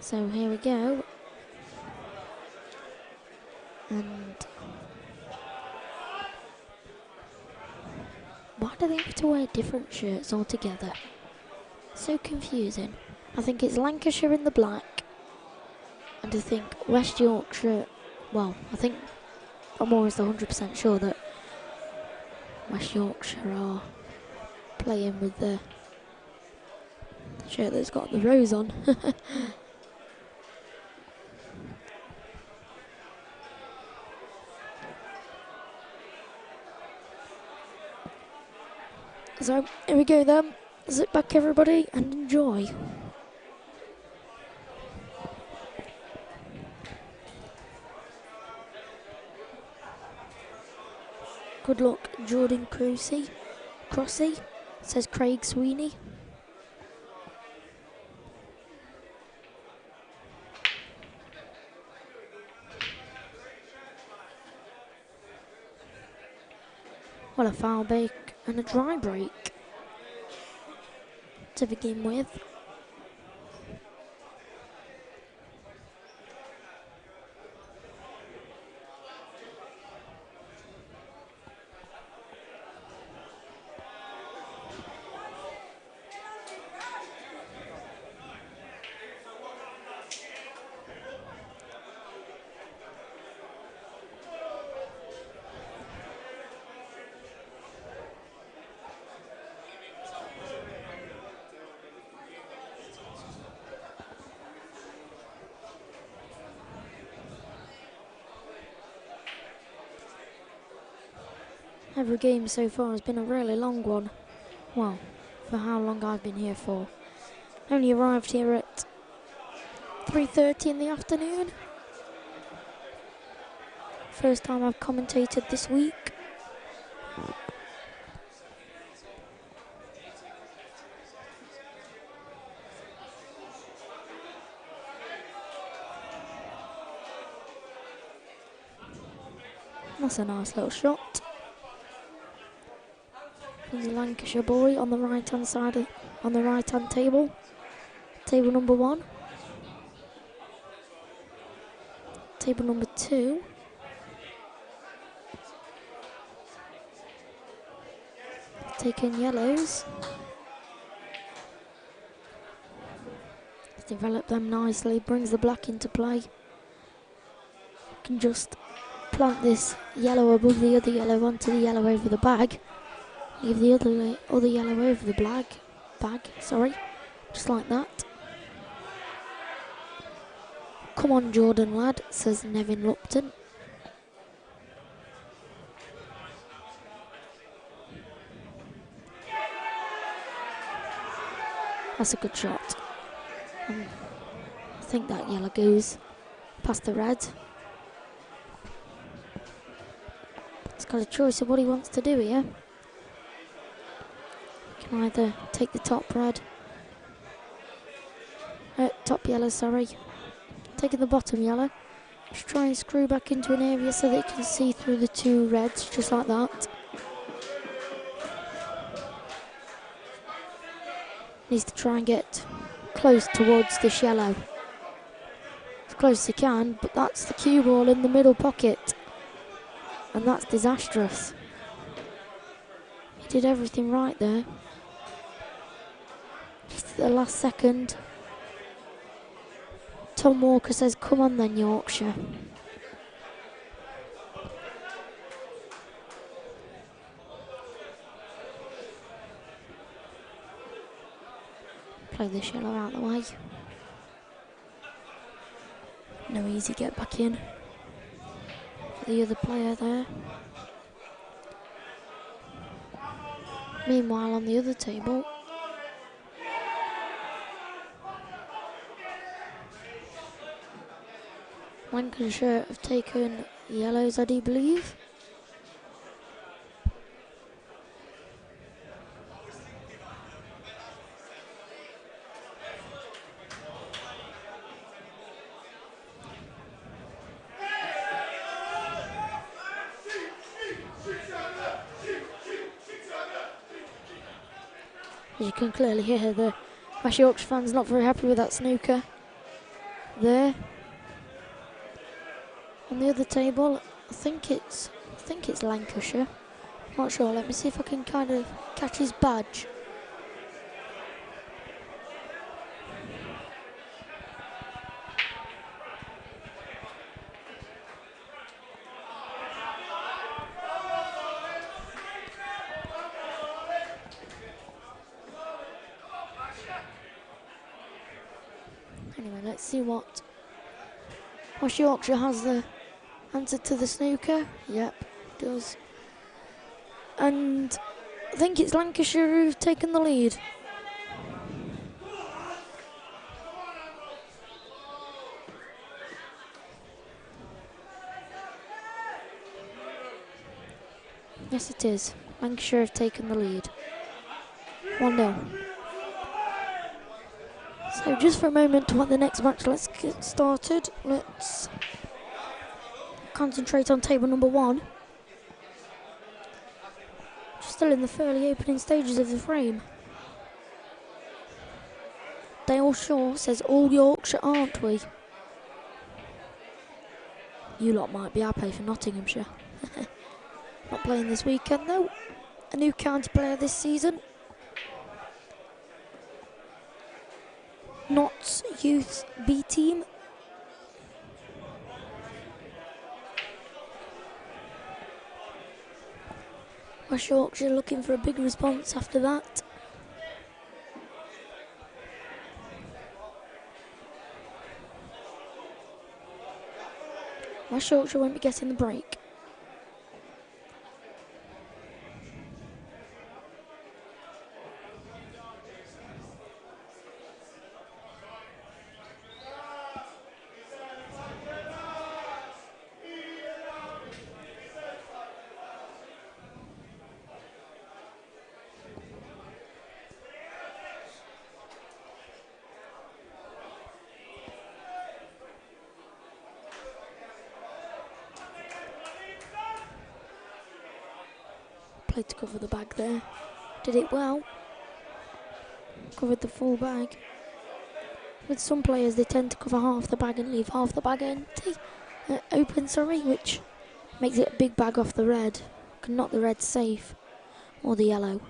So here we go. And why do they have to wear different shirts altogether? So confusing. I think it's Lancashire in the black. And I think West Yorkshire, well, I think I'm almost 100% sure that West Yorkshire are playing with the shirt that's got the rose on. So here we go then. Sit back everybody and enjoy. Good luck, Jordan Crossy, says Craig Sweeney. Well, a foul break and a dry break to begin with. Every game so far has been a really long one. Well, for how long I've been here for. Only arrived here at 3:30 in the afternoon. First time I've commentated this week. That's a nice little shot. There's a Lancashire boy on the right hand side, on the right hand table. Table number 1. Table number 2. Taking yellows. Develop them nicely, brings the black into play. Can just plant this yellow above the other yellow onto the yellow over the bag. Leave the other yellow over the bag, just like that. Come on, Jordan lad, says Nevin Lupton. That's a good shot. I think that yellow goes past the red. He's got a choice of what he wants to do here. Can either take the top red, top yellow, sorry. Taking the bottom yellow. Just try and screw back into an area so they can see through the two reds, just like that. Needs to try and get close towards this yellow. As close as he can, but that's the cue ball in the middle pocket. And that's disastrous. He did everything right there. Just at the last second. Tom Walker says, come on then, Yorkshire. Play this yellow out of the way. No easy get back in for the other player there. Meanwhile, on the other table, Lancashire have taken yellows, I do believe. As you can clearly hear, the West Yorkshire fans not very happy with that snooker. there. On the other table, I think it's Lancashire. Not sure. Let me see if I can kind of catch his badge. Anyway, let's see what West Yorkshire has the answer to the snooker. Yep, does. And I think it's Lancashire who've taken the lead. Yes, it is. Lancashire have taken the lead. 1-0. So just for a moment to the next match, let's get started. Let's concentrate on table number 1. Still in the fairly opening stages of the frame. Dale Shaw says, all Yorkshire, aren't we? You lot might be. I play for Nottinghamshire. Not playing this weekend though. A new county player this season. Notts Youth B team. West Yorkshire looking for a big response after that. West Yorkshire won't be getting the break. Played to cover the bag there. Did it well. Covered the full bag. With some players, they tend to cover half the bag and leave half the bag empty. Open, which makes it a big bag off the red. Can knock the red safe. Or the yellow.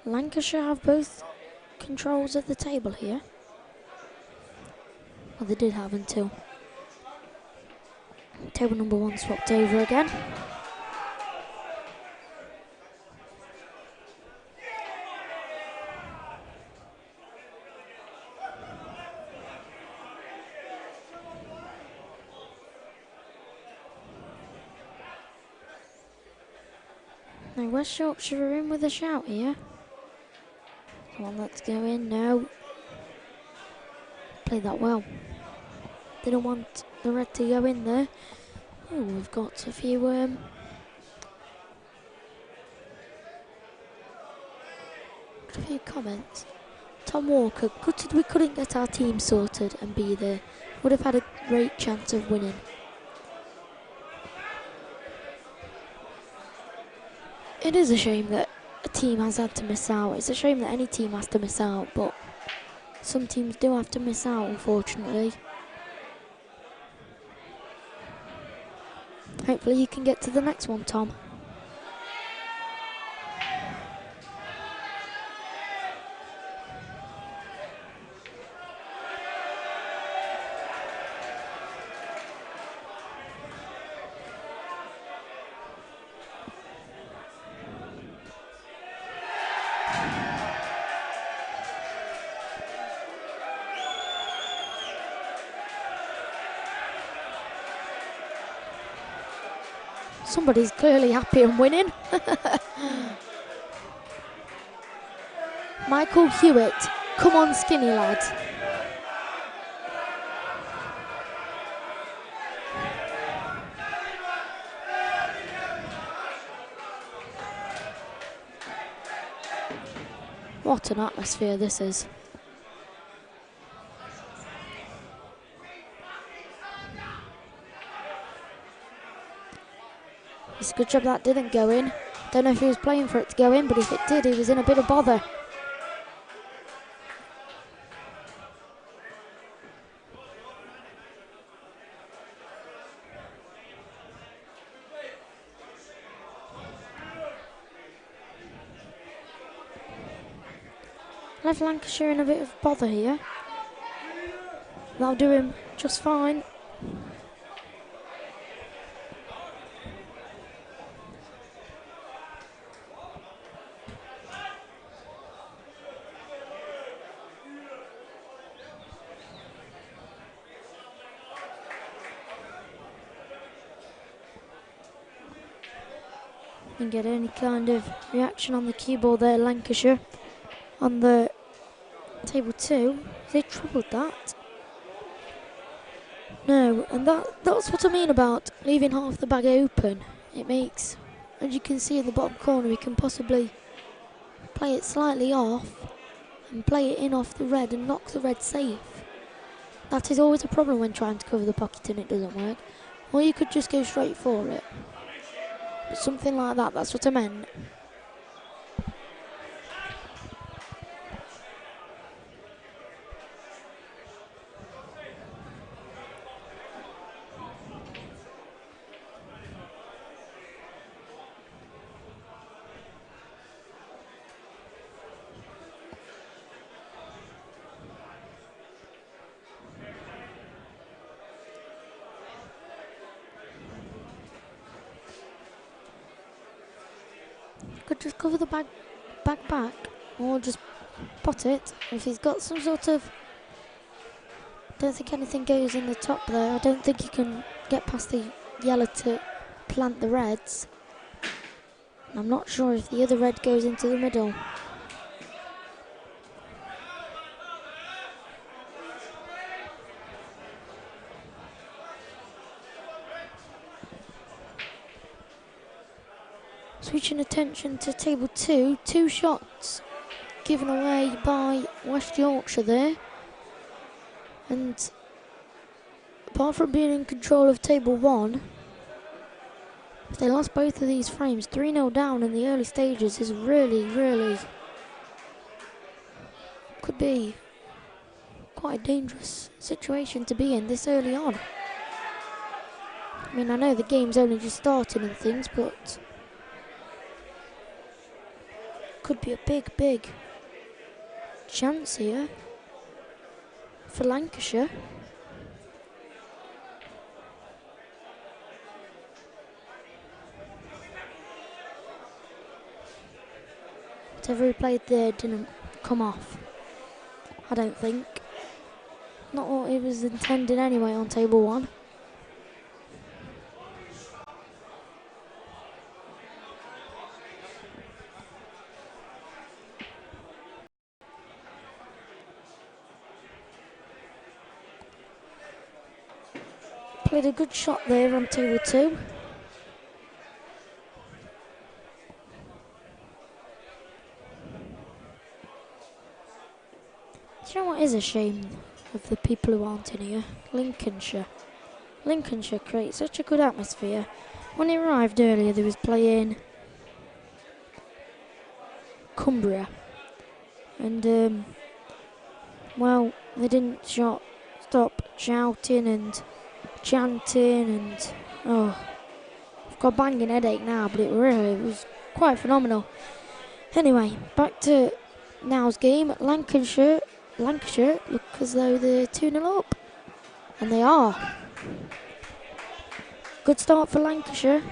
Lancashire have both controls of the table here. Well, they did have until table number 1 swapped over again. Now West Yorkshire are in with a shout here. Come on, let's go in now. Played that well. Didn't want the red to go in there. Oh, we've got a few comments. Tom Walker, gutted we couldn't get our team sorted and be there. Would have had a great chance of winning. It is a shame that a team has had to miss out. It's a shame that any team has to miss out, but some teams do have to miss out, unfortunately. Hopefully you can get to the next one, Tom. Somebody's clearly happy and winning. Michael Hewitt, come on skinny lad. What an atmosphere this is. It's a good job that didn't go in. Don't know if he was playing for it to go in, but if it did, he was in a bit of bother. Left Lancashire in a bit of bother here. That'll do him just fine. Didn't get any kind of reaction on the keyboard there, Lancashire. On the table 2, they troubled that. No, and that's what I mean about leaving half the bag open. It makes, as you can see in the bottom corner, he can possibly play it slightly off and play it in off the red and knock the red safe. That is always a problem when trying to cover the pocket and it doesn't work. Or you could just go straight for it. But something like that, that's what I meant. Could just cover the bag back, or just pot it. If he's got some sort of, don't think anything goes in the top there. I don't think he can get past the yellow to plant the reds. I'm not sure if the other red goes into the middle. Switching attention to table 2, 2 shots given away by West Yorkshire there. And apart from being in control of table 1, if they lost both of these frames, 3-0 down in the early stages is really, really, could be quite a dangerous situation to be in this early on. I mean, I know the game's only just starting and things, but could be a big, big chance here for Lancashire. Whatever he played there didn't come off, I don't think. Not what it was intended anyway on table 1. Played a good shot there on table 2. Do you know what is a shame of the people who aren't in here? Lincolnshire. Lincolnshire creates such a good atmosphere. When he arrived earlier, they was playing Cumbria. And, well, they didn't stop shouting and chanting and, oh, I've got a banging headache now, but it was quite phenomenal. Anyway, back to now's game. Lancashire look as though they're 2-0 up, and they are. Good start for Lancashire.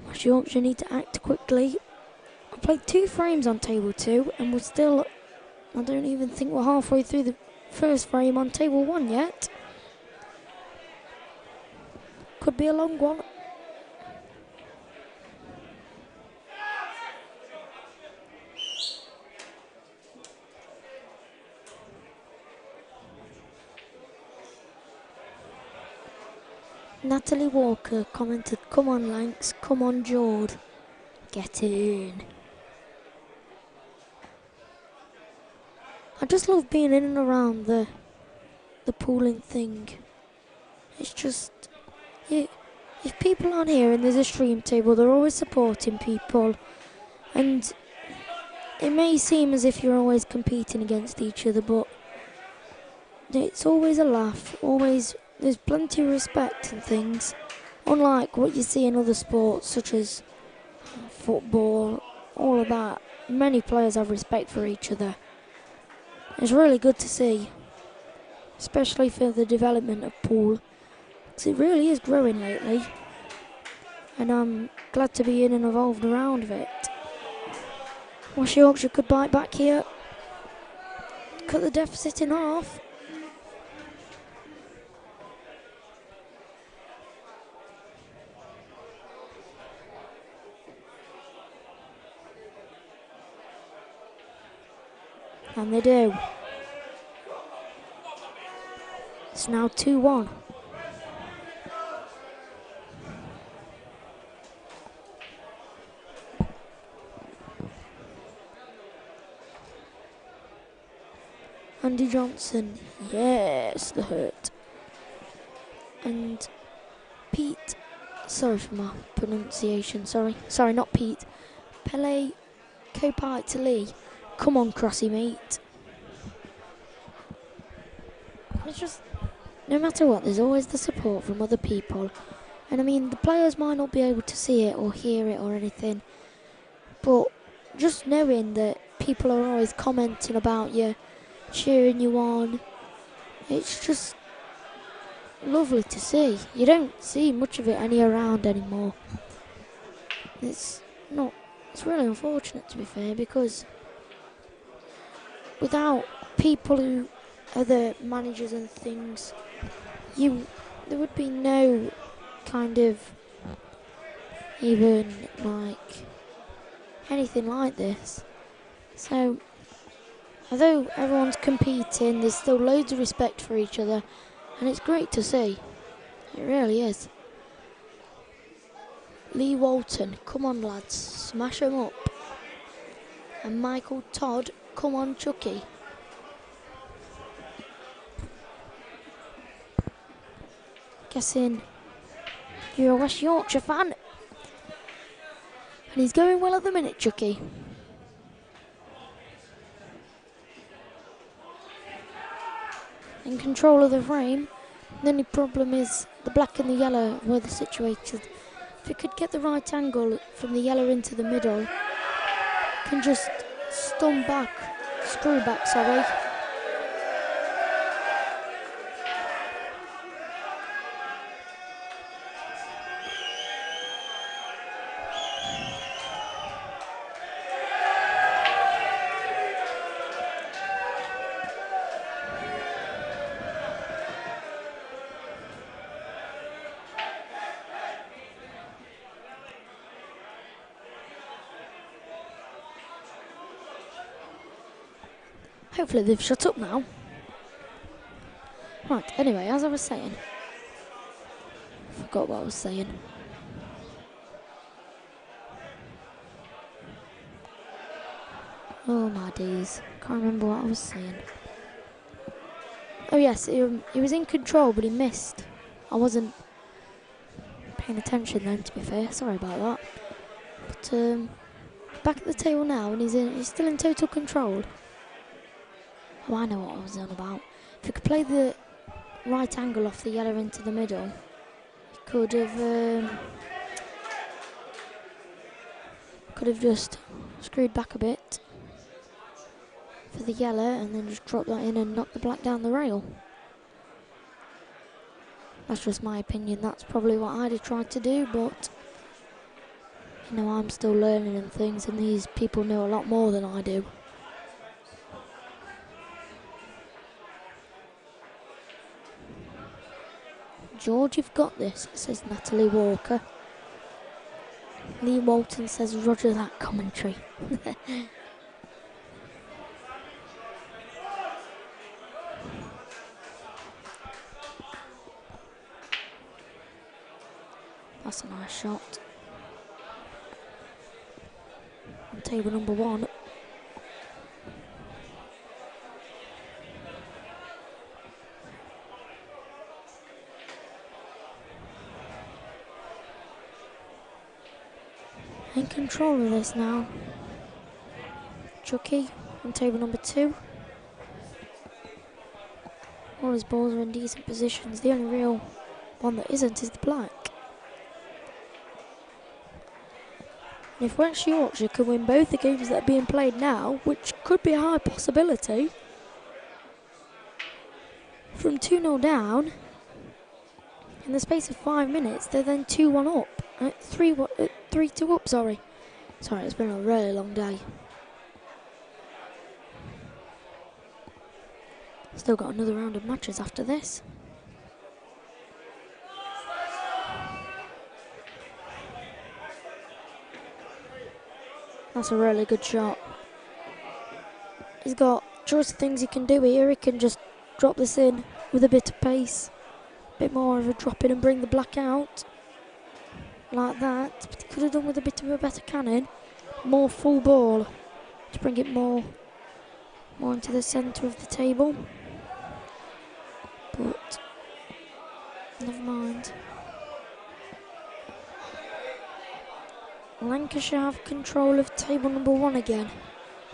West Yorkshire need to act quickly. I played 2 frames on table 2 and we're still, I don't even think we're halfway through the first frame on table 1 yet. Could be a long one. Natalie Walker commented, "Come on, Lancs, come on, Jord. Get in." I just love being in and around the the pooling thing. It's just, yeah, if people aren't here and there's a stream table, they're always supporting people. And it may seem as if you're always competing against each other, but it's always a laugh. Always, there's plenty of respect and things. Unlike what you see in other sports, such as football, all of that. Many players have respect for each other. It's really good to see, especially for the development of pool, because it really is growing lately. And I'm glad to be in and involved around of it. West Yorkshire could bite back here. Cut the deficit in half. And they do. It's now 2-1. Andy Johnson, yes, the hurt. And Pete, sorry for my pronunciation, sorry, not Pete. Pele TYPLive, come on Crossy mate. It's just, no matter what, there's always the support from other people. And I mean, the players might not be able to see it or hear it or anything, but just knowing that people are always commenting about you, cheering you on, it's just lovely to see. You don't see much of it around anymore. It's really unfortunate, to be fair, because without people who are the managers and things, there would be no kind of even like anything like this. So although everyone's competing, there's still loads of respect for each other, and it's great to see. It really is. Lee Walton, come on lads, smash 'em up. And Michael Todd, come on Chucky. Guessing you're a West Yorkshire fan. And he's going well at the minute, Chucky. In control of the frame. The only problem is the black and the yellow, where they're situated. If you could get the right angle from the yellow into the middle, can just screw back, sorry. Hopefully they've shut up now. Right, anyway, as I was saying. Forgot what I was saying. Oh my days, can't remember what I was saying. Oh yes, he was in control, but he missed. I wasn't paying attention then, to be fair, sorry about that. But back at the table now, and he's still in total control. Oh, I know what I was on about. If you could play the right angle off the yellow into the middle, you could have just screwed back a bit for the yellow and then just drop that in and knock the black down the rail. That's just my opinion. That's probably what I'd have tried to do, but you know, I'm still learning and things, and these people know a lot more than I do. George, you've got this, says Natalie Walker. Lee Walton says, Roger that commentary. That's a nice shot. On table number 1. in control of this now. Chucky on table number 2. All his balls are in decent positions. The only real one that isn't is the black. And if West Yorkshire can win both the games that are being played now, which could be a high possibility, from 2-0 down, in the space of 5 minutes, they're then 2-1 up. 3-2 up, sorry. Sorry, it's been a really long day. Still got another round of matches after this. That's a really good shot. He's got choice of things he can do here. He can just drop this in with a bit of pace. A bit more of a drop in and bring the black out. Like that. But he could have done with a bit of a better cannon. More full ball to bring it more into the centre of the table. But never mind. Lancashire have control of table number 1 again,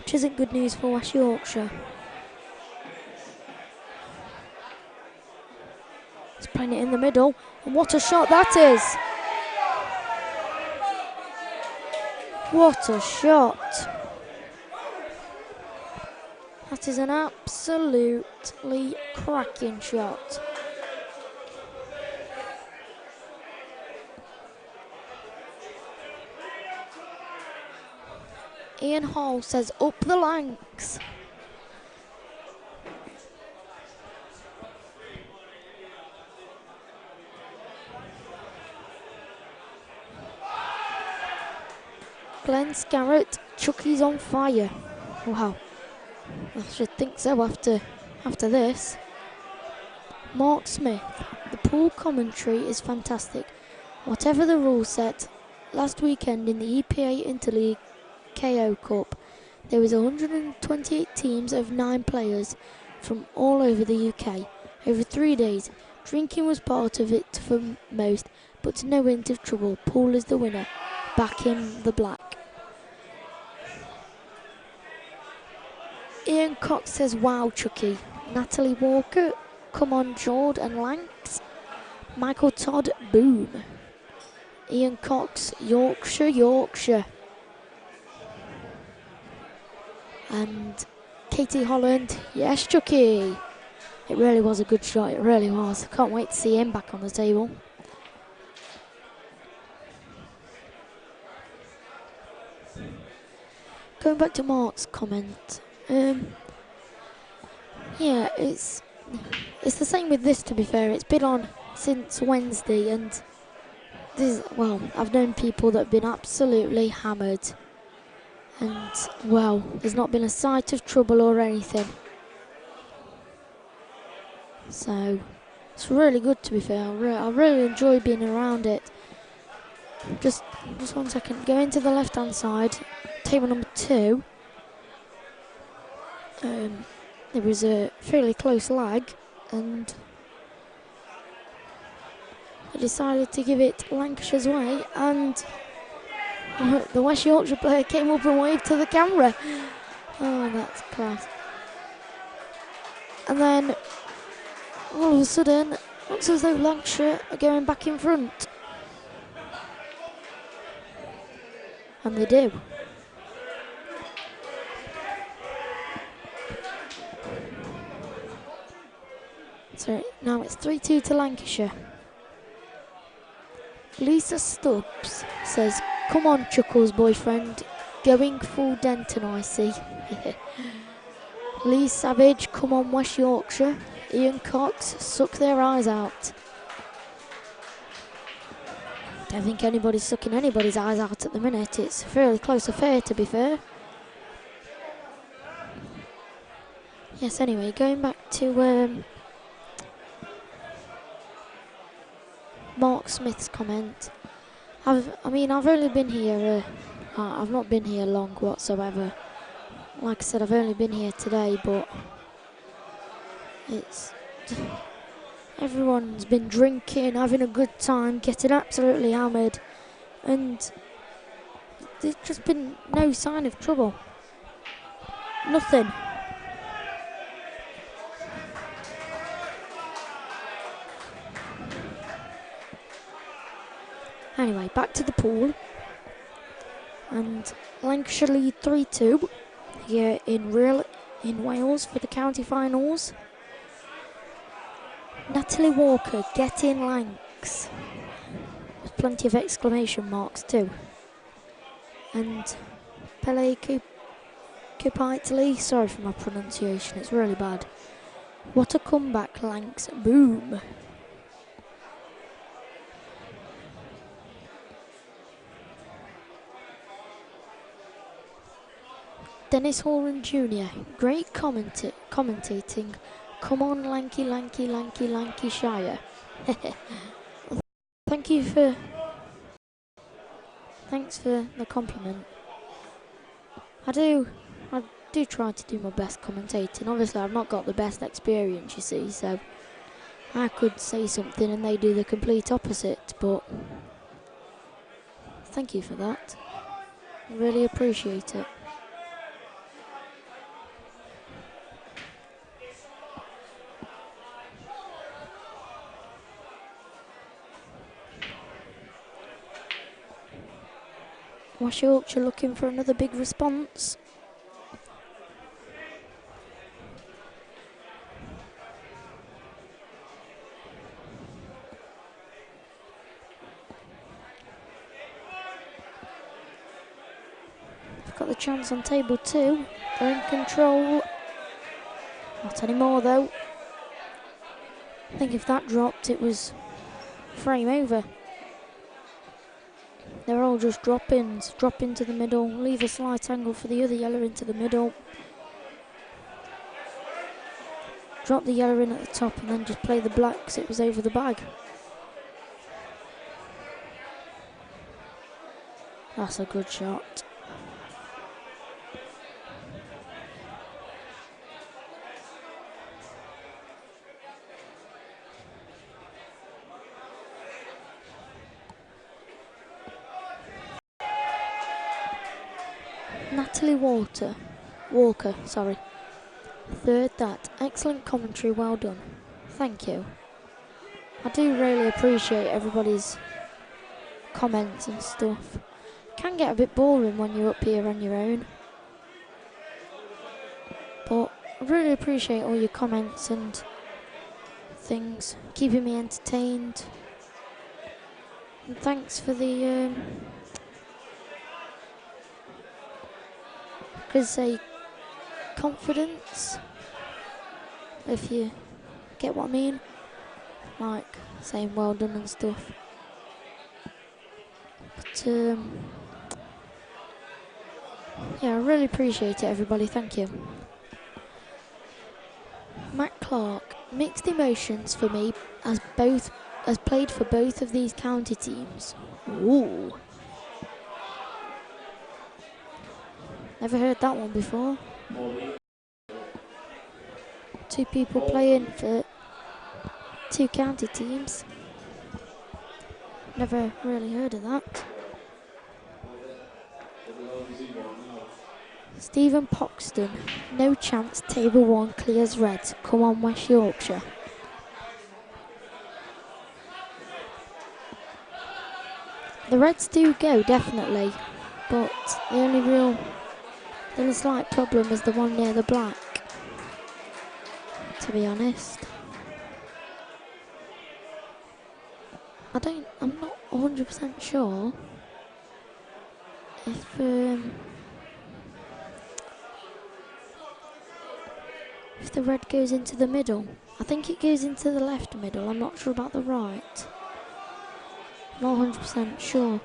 which isn't good news for West Yorkshire. He's playing it in the middle, and what a shot that is! What a shot! That is an absolutely cracking shot. Ian Hall says up the Lancs. Glenn Scarrett, Chucky's on fire. Wow, I should think so after this. Mark Smith, the pool commentary is fantastic. Whatever the rule set, last weekend in the EPA Interleague KO Cup, there was 128 teams of 9 players from all over the UK. Over 3 days, drinking was part of it for most, but to no end of trouble. Pool is the winner. Back in the black. Ian Cox says, wow, Chucky. Natalie Walker, come on, Jord and Lancs. Michael Todd, boom. Ian Cox, Yorkshire, Yorkshire. And Katie Holland, yes, Chucky. It really was a good shot, it really was. I can't wait to see him back on the table. Going back to Mark's comment, yeah, it's the same with this, to be fair. It's been on since Wednesday, and this, well, I've known people that have been absolutely hammered. And, well, there's not been a sight of trouble or anything. So, it's really good, to be fair. I really enjoy being around it. Just 1 second. Go into the left-hand side. Table number 2. There was a fairly close lag, and I decided to give it Lancashire's way, and the West Yorkshire player came up and waved to the camera. Oh, that's class. And then, all of a sudden, looks as though Lancashire are going back in front. And they do. So now it's 3-2 to Lancashire. Lisa Stubbs says, come on, Chuckle's boyfriend. Going full Denton, I see. Lee Savage, come on, West Yorkshire. Ian Cox, suck their eyes out. Don't think anybody's sucking anybody's eyes out at the minute. It's a fairly close affair, to be fair. Yes, anyway, going back to Mark Smith's comment. I've only been here, I've not been here long whatsoever. Like I said, I've only been here today, but it's everyone's been drinking, having a good time, getting absolutely hammered, and there's just been no sign of trouble. Nothing. Anyway, back to the pool. And Lancashire lead 3-2 here in Wales for the county finals. Natalie Walker, get in Lancs. There's plenty of exclamation marks too. And Pele TYPLive, sorry for my pronunciation, it's really bad. What a comeback, Lancs, boom. Dennis Horan Jr., great commentating. Come on, Lancashire. Thanks for the compliment. I do try to do my best commentating. Obviously, I've not got the best experience, you see, so I could say something and they do the complete opposite, but thank you for that. I really appreciate it. West Yorkshire looking for another big response. They've got the chance on table 2. They're in control. Not anymore though. I think if that dropped, it was frame over. They're all just drop-ins. Drop into the middle, leave a slight angle for the other yellow into the middle. Drop the yellow in at the top and then just play the black because it was over the bag. That's a good shot. Natalie Walker, sorry. Third that. Excellent commentary, well done. Thank you. I do really appreciate everybody's comments and stuff. It can get a bit boring when you're up here on your own. But I really appreciate all your comments and things, keeping me entertained. And thanks for the say confidence, if you get what I mean, like saying well done and stuff. But yeah, I really appreciate it, everybody. Thank you. Matt Clark, mixed emotions for me as played for both of these county teams. Ooh. Never heard that one before. 2 people playing for 2 county teams. Never really heard of that. Stephen Poxton, no chance, table 1 clears Reds. Come on, West Yorkshire. The Reds do go, definitely, but the only slight problem is the one near the black, to be honest. I'm not 100% sure if the red goes into the middle. I think it goes into the left middle, I'm not sure about the right. Not 100% sure.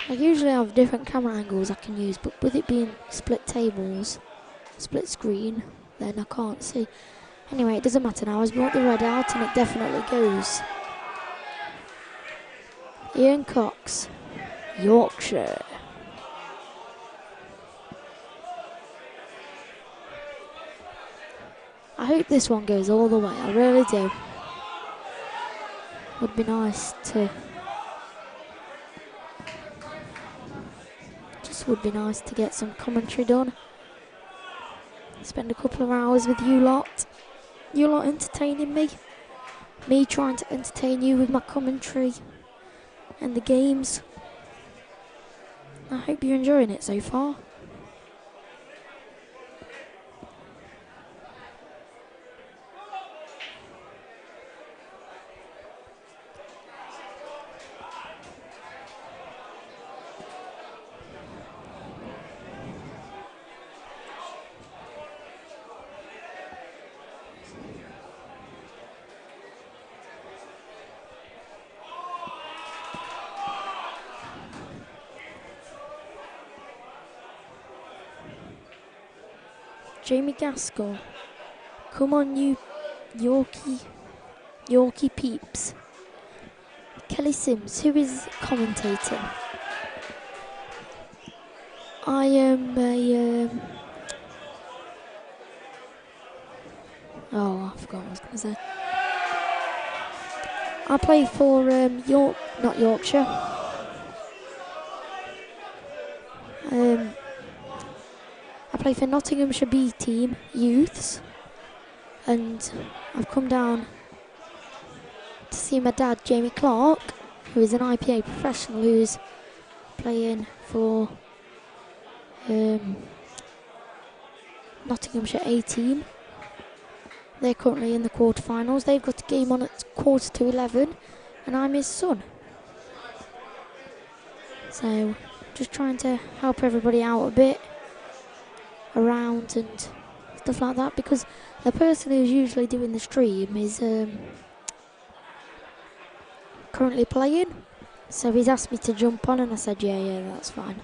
I usually have different camera angles I can use, but with it being split tables, split screen, then I can't see. Anyway, it doesn't matter now. I've brought the red out and it definitely goes. Ian Cox, Yorkshire. I hope this one goes all the way, I really do. Would be nice to just Would be nice to get some commentary done. Spend a couple of hours with you lot. You lot entertaining me. Me trying to entertain you with my commentary and the games. I hope you're enjoying it so far. Jamie Gaskell. Come on, you Yorkie peeps. Kelly Sims, who is commentating. I am a... oh, I forgot what I was going to say. I play for not Yorkshire. I play for Nottinghamshire B team youths, and I've come down to see my dad, Jamie Clark, who is an IPA professional who's playing for Nottinghamshire A team. They're currently in the quarterfinals. They've got a game on at 11:15, and I'm his son. So, just trying to help everybody out a bit around and stuff like that, because the person who's usually doing the stream is currently playing. So he's asked me to jump on, and I said, yeah, that's fine.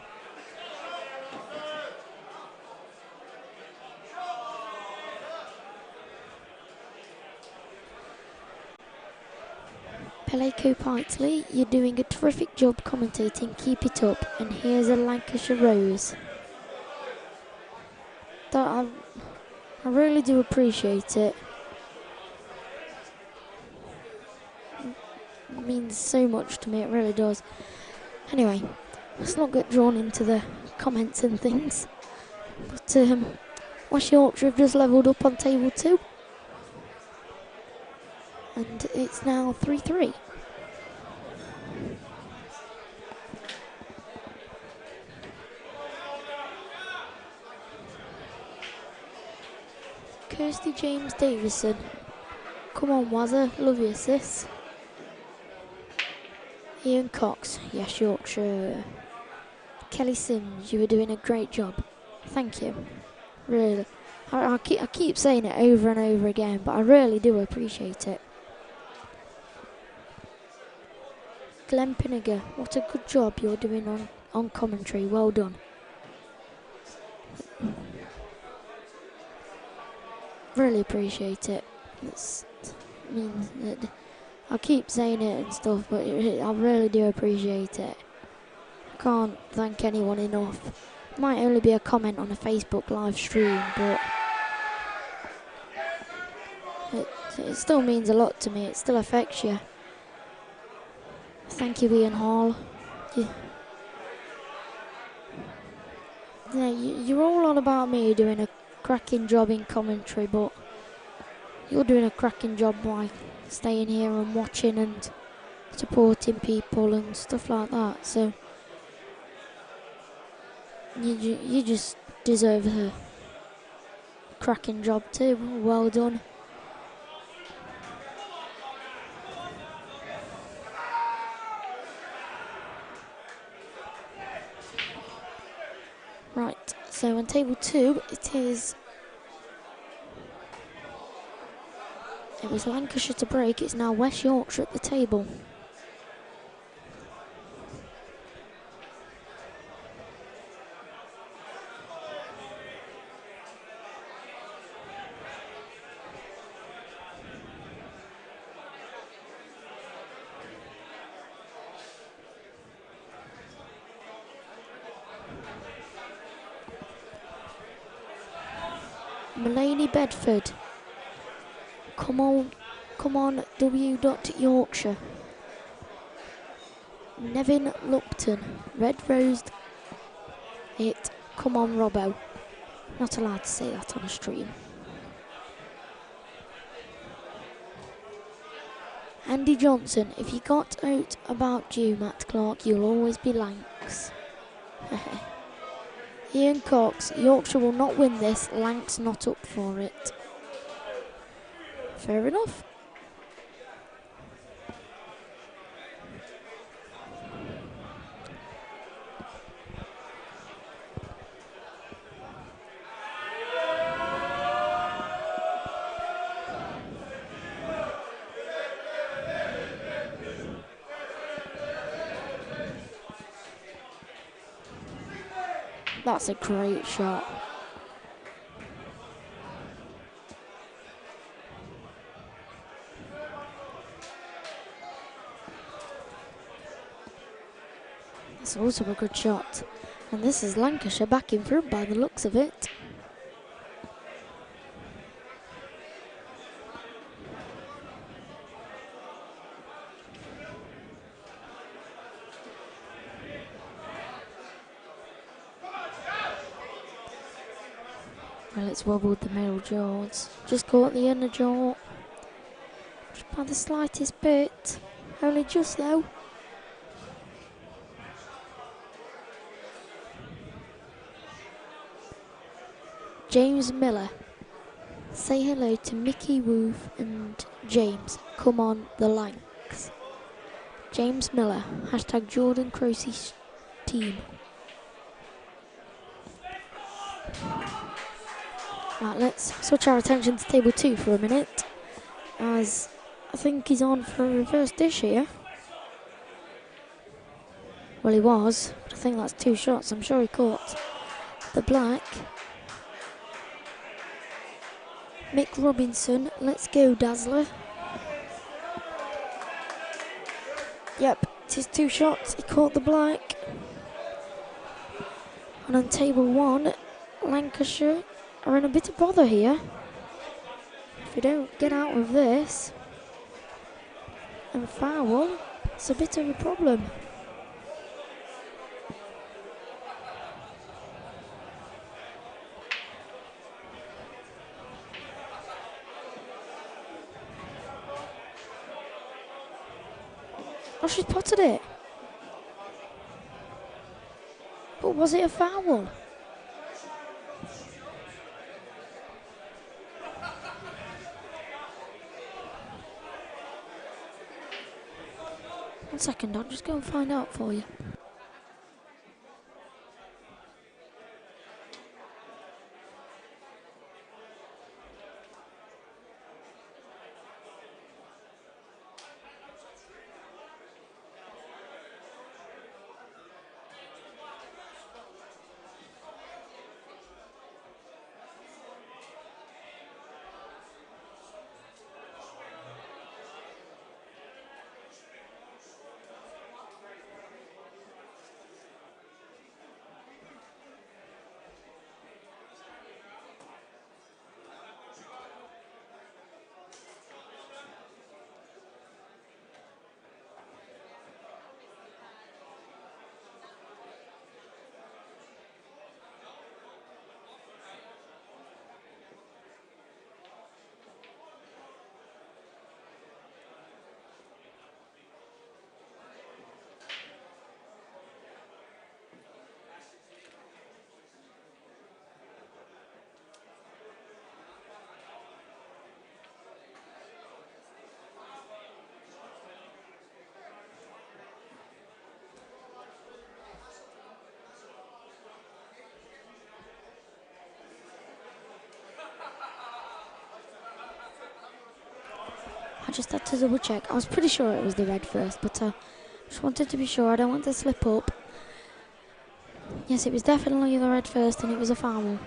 Peleko Piteley, you're doing a terrific job commentating, keep it up, and here's a Lancashire rose. I really do appreciate it. It means so much to me, it really does. Anyway, let's not get drawn into the comments and things. But West Yorkshire have just levelled up on table 2. And it's now 3-3. Kirsty James Davison. Come on, Wazza, love you, sis. Ian Cox, yes, Yorkshire. Kelly Sims, you were doing a great job. Thank you. Really. I keep saying it over and over again, but I really do appreciate it. Glenn Pinniger, what a good job you're doing on commentary. Well done. Really appreciate it. It means that I keep saying it and stuff, but I really do appreciate it. I can't thank anyone enough. It might only be a comment on a Facebook live stream, but it still means a lot to me. It still affects you. Thank you, Ian Hall. You're all on about me doing a cracking job in commentary, but you're doing a cracking job by staying here and watching and supporting people and stuff like that. So you just deserve a cracking job too. Well done. Right, so on table 2 it was Lancashire to break, it's now West Yorkshire at the table. Mulaney Bedford. Come on, W. Yorkshire. Nevin Lupton, Red Rose it. Come on, Robbo. Not allowed to say that on a stream. Andy Johnson, if you got out about you, Matt Clark, you'll always be Lancs. Ian Cox, Yorkshire will not win this, Lancs not up for it. Fair enough. That's a great shot. That's also a good shot. And this is Lancashire back in front by the looks of it. Well, it's wobbled the middle jaws. Just caught the inner jaw. Just by the slightest bit. Only just though. James Miller. Say hello to Mickey Woof and James. Come on, the Lancs. James Miller. Hashtag Jordan Crosey's team. Right, let's switch our attention to table 2 for a minute, as I think he's on for a reverse dish here. Well, he was, but I think that's 2 shots. I'm sure he caught the black. Mick Robinson, let's go, Dazzler. Yep, it is 2 shots. He caught the black. And on table 1, Lancashire are in a bit of bother here. If we don't get out of this and foul, it's a bit of a problem. Oh, she's potted it. But was it a foul? One second, I'll just go and find out for you. I just had to double check. I was pretty sure it was the red first, but I just wanted to be sure. I don't want to slip up. Yes, it was definitely the red first, and it was a foul.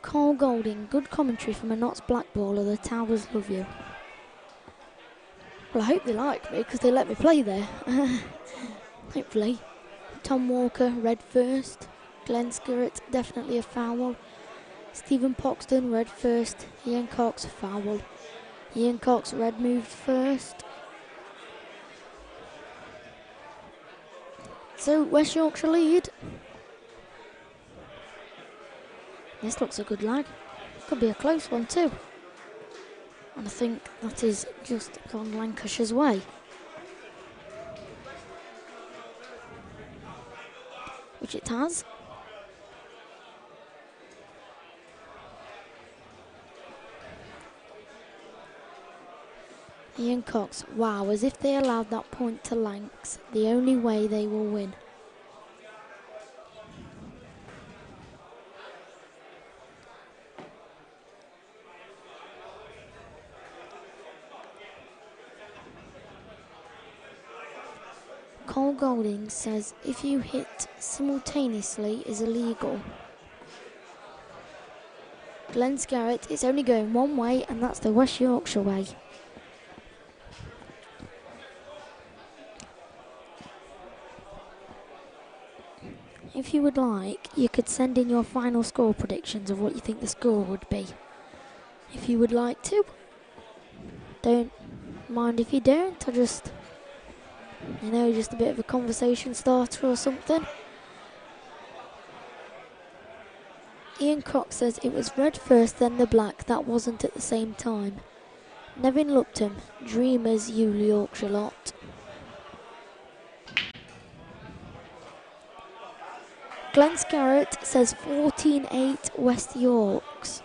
Cole Golding, good commentary from a Notts Blackballer. The Towers love you. Well, I hope they like me because they let me play there. Hopefully. Tom Walker, red first. Glenn Skirrett, definitely a foul. Stephen Poxton, red first. Ian Cox, foul. Ian Cox, red moved first. So, West Yorkshire lead. This looks a good lag. Could be a close one too. And I think that is just gone Lancashire's way. Which it has. Ian Cox, wow, as if they allowed that point to Lancs, the only way they will win. Cole Golding says if you hit simultaneously is illegal. Glenn Scarrett, it's only going one way and that's the West Yorkshire way. If you would like, you could send in your final score predictions of what you think the score would be. If you would like to. Don't mind if you don't, I just, you know, just a bit of a conversation starter or something. Ian Cox says it was red first, then the black. That wasn't at the same time. Nevin Lupton, Dreamers, you Yorkshire lot. Glenn Scarrett says 14-8 West Yorks.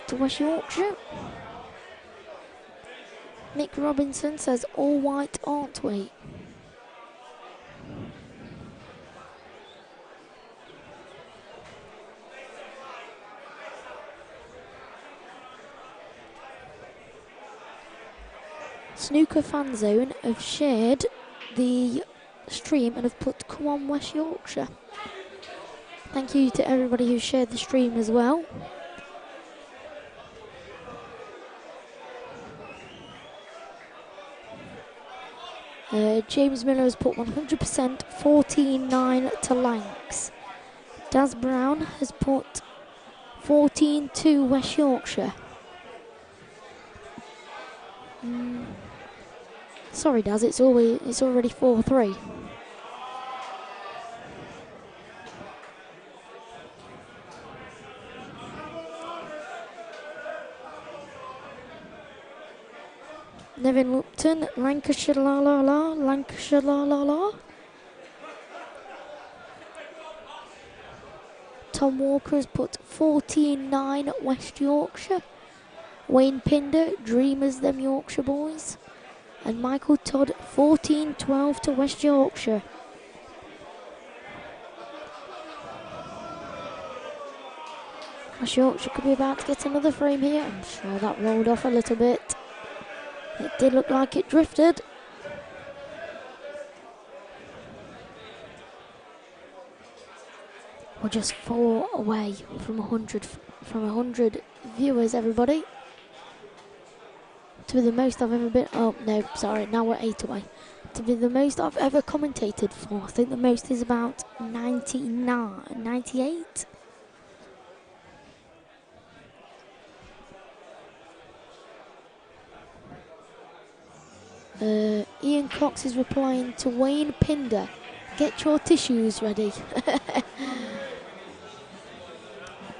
to West Yorkshire. Nick Robinson says all white, aren't we? Snooker Fan Zone have shared the stream and have put come on West Yorkshire. Thank you to everybody who shared the stream as well. James Miller has put 100% 14-9 to Lancs. Daz Brown has put 14-2 West Yorkshire. Sorry Daz, it's already 4-3. Nevin Lupton, Lancashire la la la, Lancashire la la la. Tom Walker has put 14-9 West Yorkshire. Wayne Pinder, Dreamers them Yorkshire boys. And Michael Todd, 14-12 to West Yorkshire. West Yorkshire could be about to get another frame here. I'm sure that rolled off a little bit. It did look like it drifted. We're just 4 away from 100 viewers, everybody. To be the most I've ever been. Oh no, sorry. Now we're 8 away. To be the most I've ever commentated for. I think the most is about 98. Ian Cox is replying to Wayne Pinder. Get your tissues ready.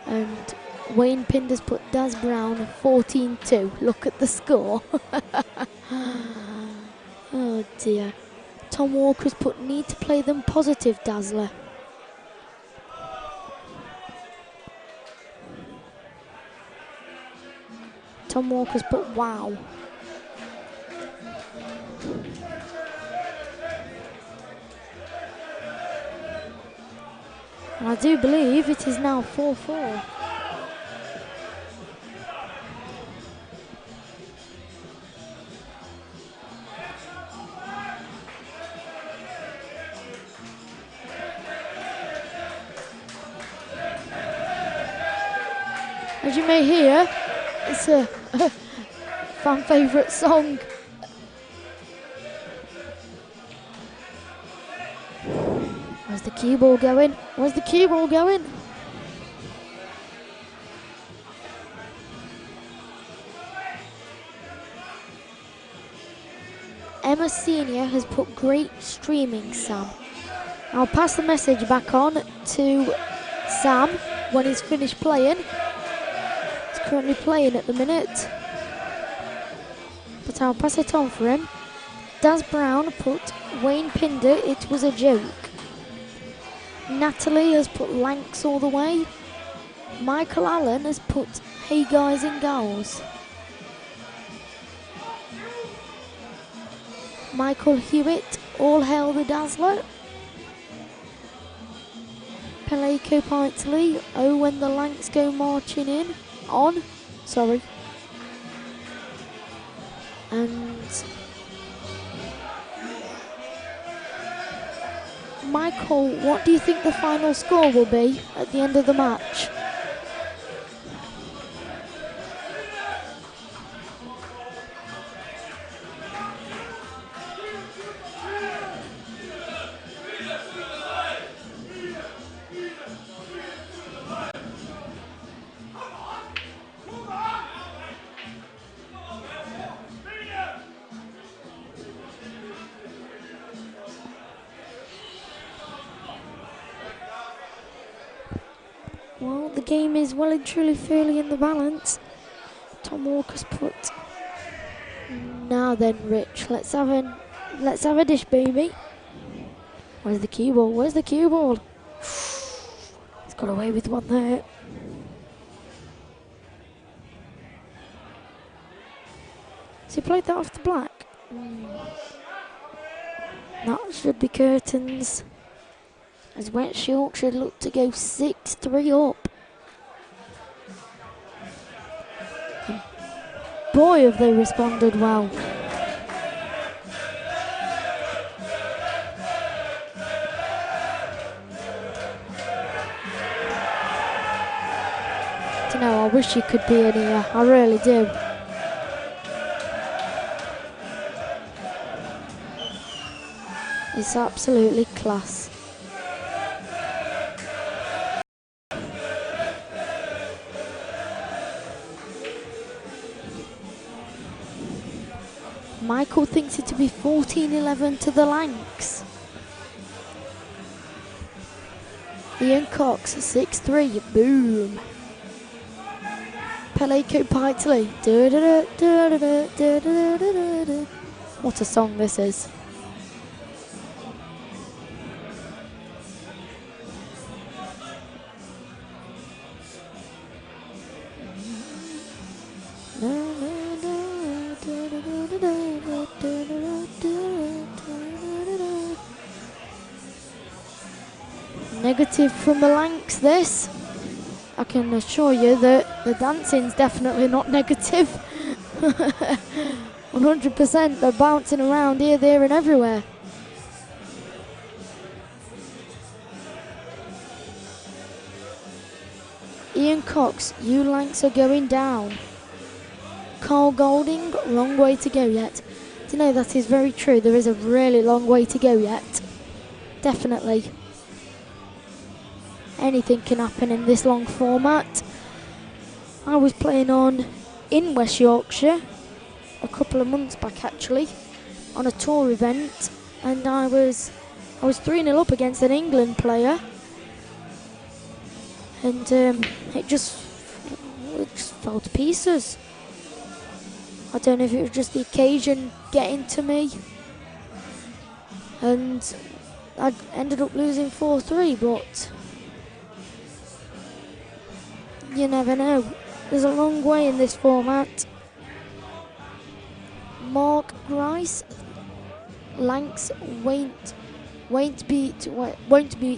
And Wayne Pinder's put Daz Brown 14-2. Look at the score. Oh dear. Tom Walker's put need to play them positive, Dazzler. Tom Walker's put wow. And I do believe it is now 4-4. As you may hear, it's a fan favourite song. Where's the cue ball going? Where's the cue ball going? Emma Senior has put great streaming, Sam. I'll pass the message back on to Sam when he's finished playing. He's currently playing at the minute, but I'll pass it on for him. Daz Brown put Wayne Pinder, it was a joke. Natalie has put Lancs all the way. Michael Allen has put hey guys and gals. Michael Hewitt, all hail the Dazzler. Peleco Pintley, oh when the Lancs go marching in. On, sorry. And Michael, what do you think the final score will be at the end of the match? Well, the game is well and truly fairly in the balance. Tom Walker's put. Now then, Rich, let's have a dish, baby. Where's the cue ball? Where's the cue ball? He's got away with one there. Has he played that off the black? That should be curtains. As West Yorkshire look to go 6-3 up. And boy, have they responded well. You know, I wish you could be in here. I really do. It's absolutely class. Michael thinks it to be 14-11 to the Lancs. Ian Cox, 6-3, boom. Peleco Pintley, what a song this is. Negative from the Lancs, this. I can assure you that the dancing's definitely not negative. 100%, they're bouncing around here, there and everywhere. Ian Cox, you Lancs are going down. Carl Golding, long way to go yet. Do you know, that is very true. There is a really long way to go yet. Definitely. Anything can happen in this long format. I was playing in West Yorkshire a couple of months back actually on a tour event, and I was 3-0 up against an England player, and it just fell to pieces. I don't know if it was just the occasion getting to me, and I ended up losing 4-3, but you never know. There's a long way in this format. Mark Grice, Lancs won't beat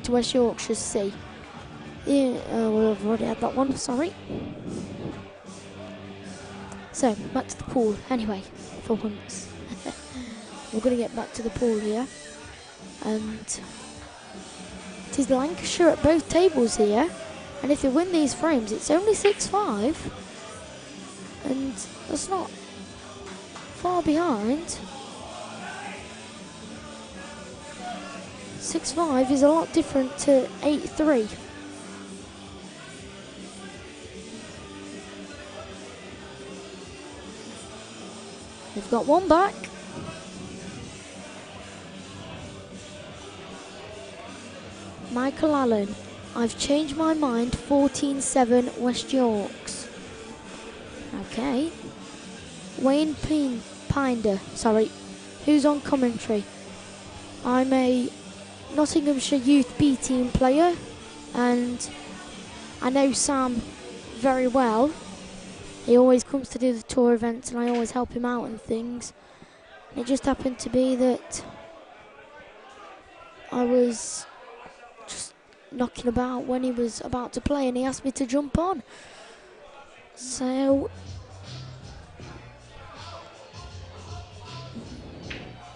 West Yorkshire C. Yeah, well, I've already had that one. Sorry. So back to the pool. Anyway, for once, we're going to get back to the pool here, and it is Lancashire at both tables here. And if they win these frames, it's only 6-5, and that's not far behind. 6-5 is a lot different to 8-3. They've got one back. Michael Allen. I've changed my mind. 14-7 West Yorks. Okay. Wayne Pinder. Sorry. Who's on commentary? I'm a Nottinghamshire Youth B team player, and I know Sam very well. He always comes to do the tour events and I always help him out and things. It just happened to be that I was just knocking about when he was about to play and he asked me to jump on. So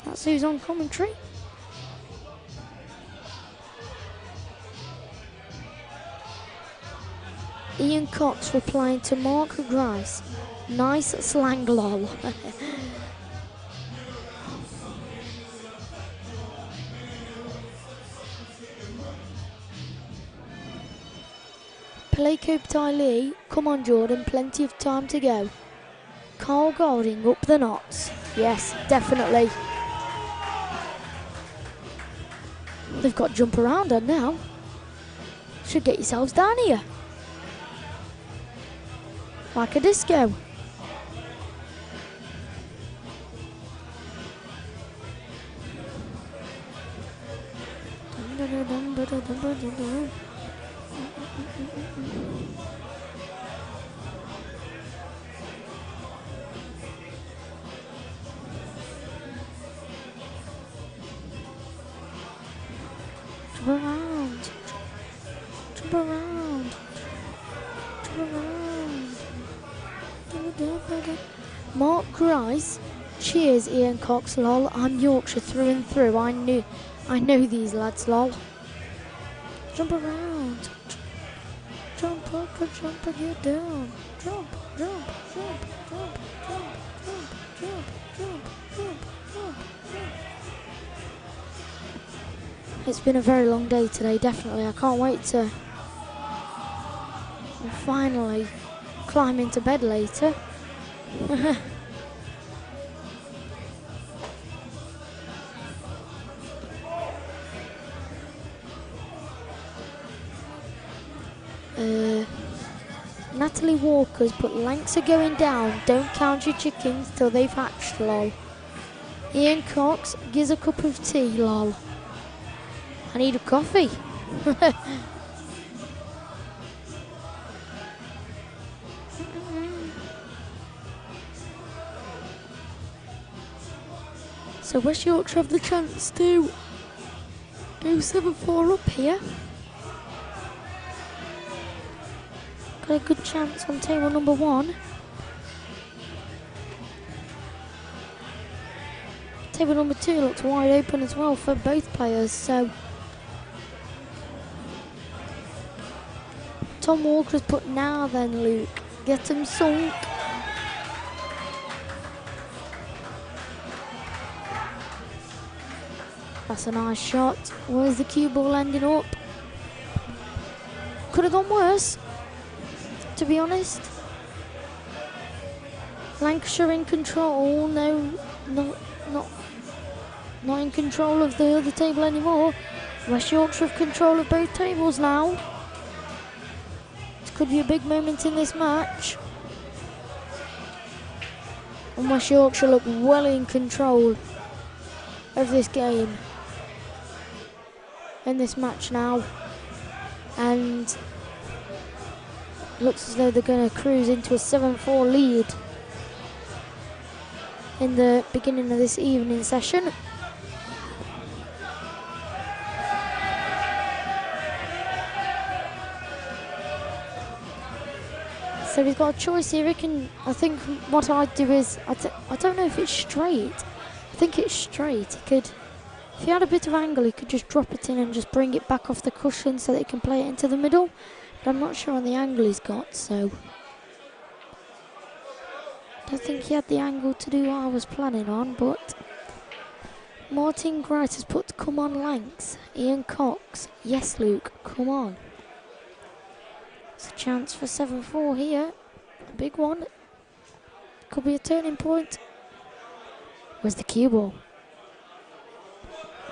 that's who's on commentary. Ian Cox replying to Mark Grice. Nice slang lol. Play TYPLive. Come on Jordan, plenty of time to go. Carl Golding up the knots. Yes, definitely. They've got jump around on now. Should get yourselves down here. Like a disco. Jump around. Jump around. Jump around. Mark Grice, cheers Ian Cox, lol. I'm Yorkshire through and through. I know these lads, lol. Jump around. Jump up and jump and get down. Jump, jump, jump, jump, jump, jump, jump, jump, jump, jump, jump. It's been a very long day today, definitely. I can't wait to finally climb into bed later. Natalie Walker's put Lancs are going down. Don't count your chickens till they've hatched, lol. Ian Cox gives a cup of tea, lol. I need a coffee. So West Yorkshire have the chance to do 7-4 up here. Got a good chance on table number 1. Table number 2 looks wide open as well for both players, so Tom Walker's put now then Luke. Get him sunk. That's a nice shot. Where's the cue ball ending up? Could have gone worse, to be honest. Lancashire in control. No, not in control of the other table anymore. West Yorkshire have control of both tables now. This could be a big moment in this match. And West Yorkshire look well in control of this game. In this match now, and looks as though they're going to cruise into a 7-4 lead in the beginning of this evening session. So he's got a choice here. He can, I think what I'd do is, I don't know if it's straight. I think it's straight. He could, if he had a bit of angle, he could just drop it in and just bring it back off the cushion so that he can play it into the middle. But I'm not sure on the angle he's got, so I don't think he had the angle to do what I was planning on. But Martin Grice has put, come on Lancs. Ian Cox, yes Luke, come on. It's a chance for 7-4 here, a big one. Could be a turning point. Where's the cue ball?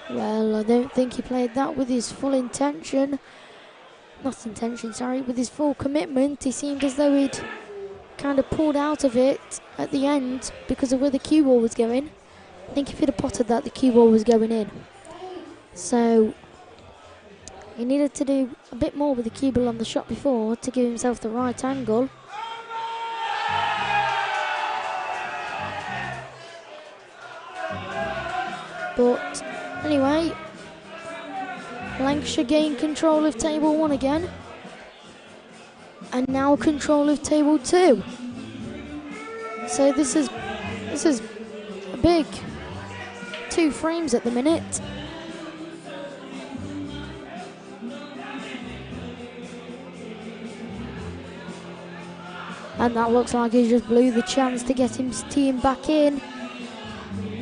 Well, I don't think he played that with his full intention. Not intention, sorry, with his full commitment. He seemed as though he'd kind of pulled out of it at the end because of where the cue ball was going. I think if he'd have potted that, the cue ball was going in. So he needed to do a bit more with the cue ball on the shot before to give himself the right angle. But anyway, Lancashire gained control of table 1 again. And now control of table 2. So this is a big 2 frames at the minute. And that looks like he just blew the chance to get his team back in.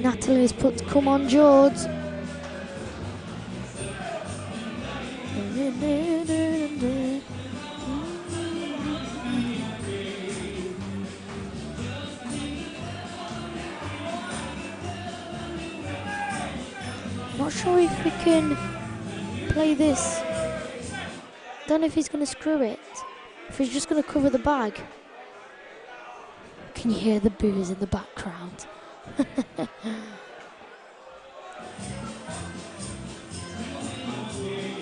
Natalie has put "Come on, George." Not sure if we can play this. Don't know if he's going to screw it. If he's just going to cover the bag. Can you hear the boos in the background?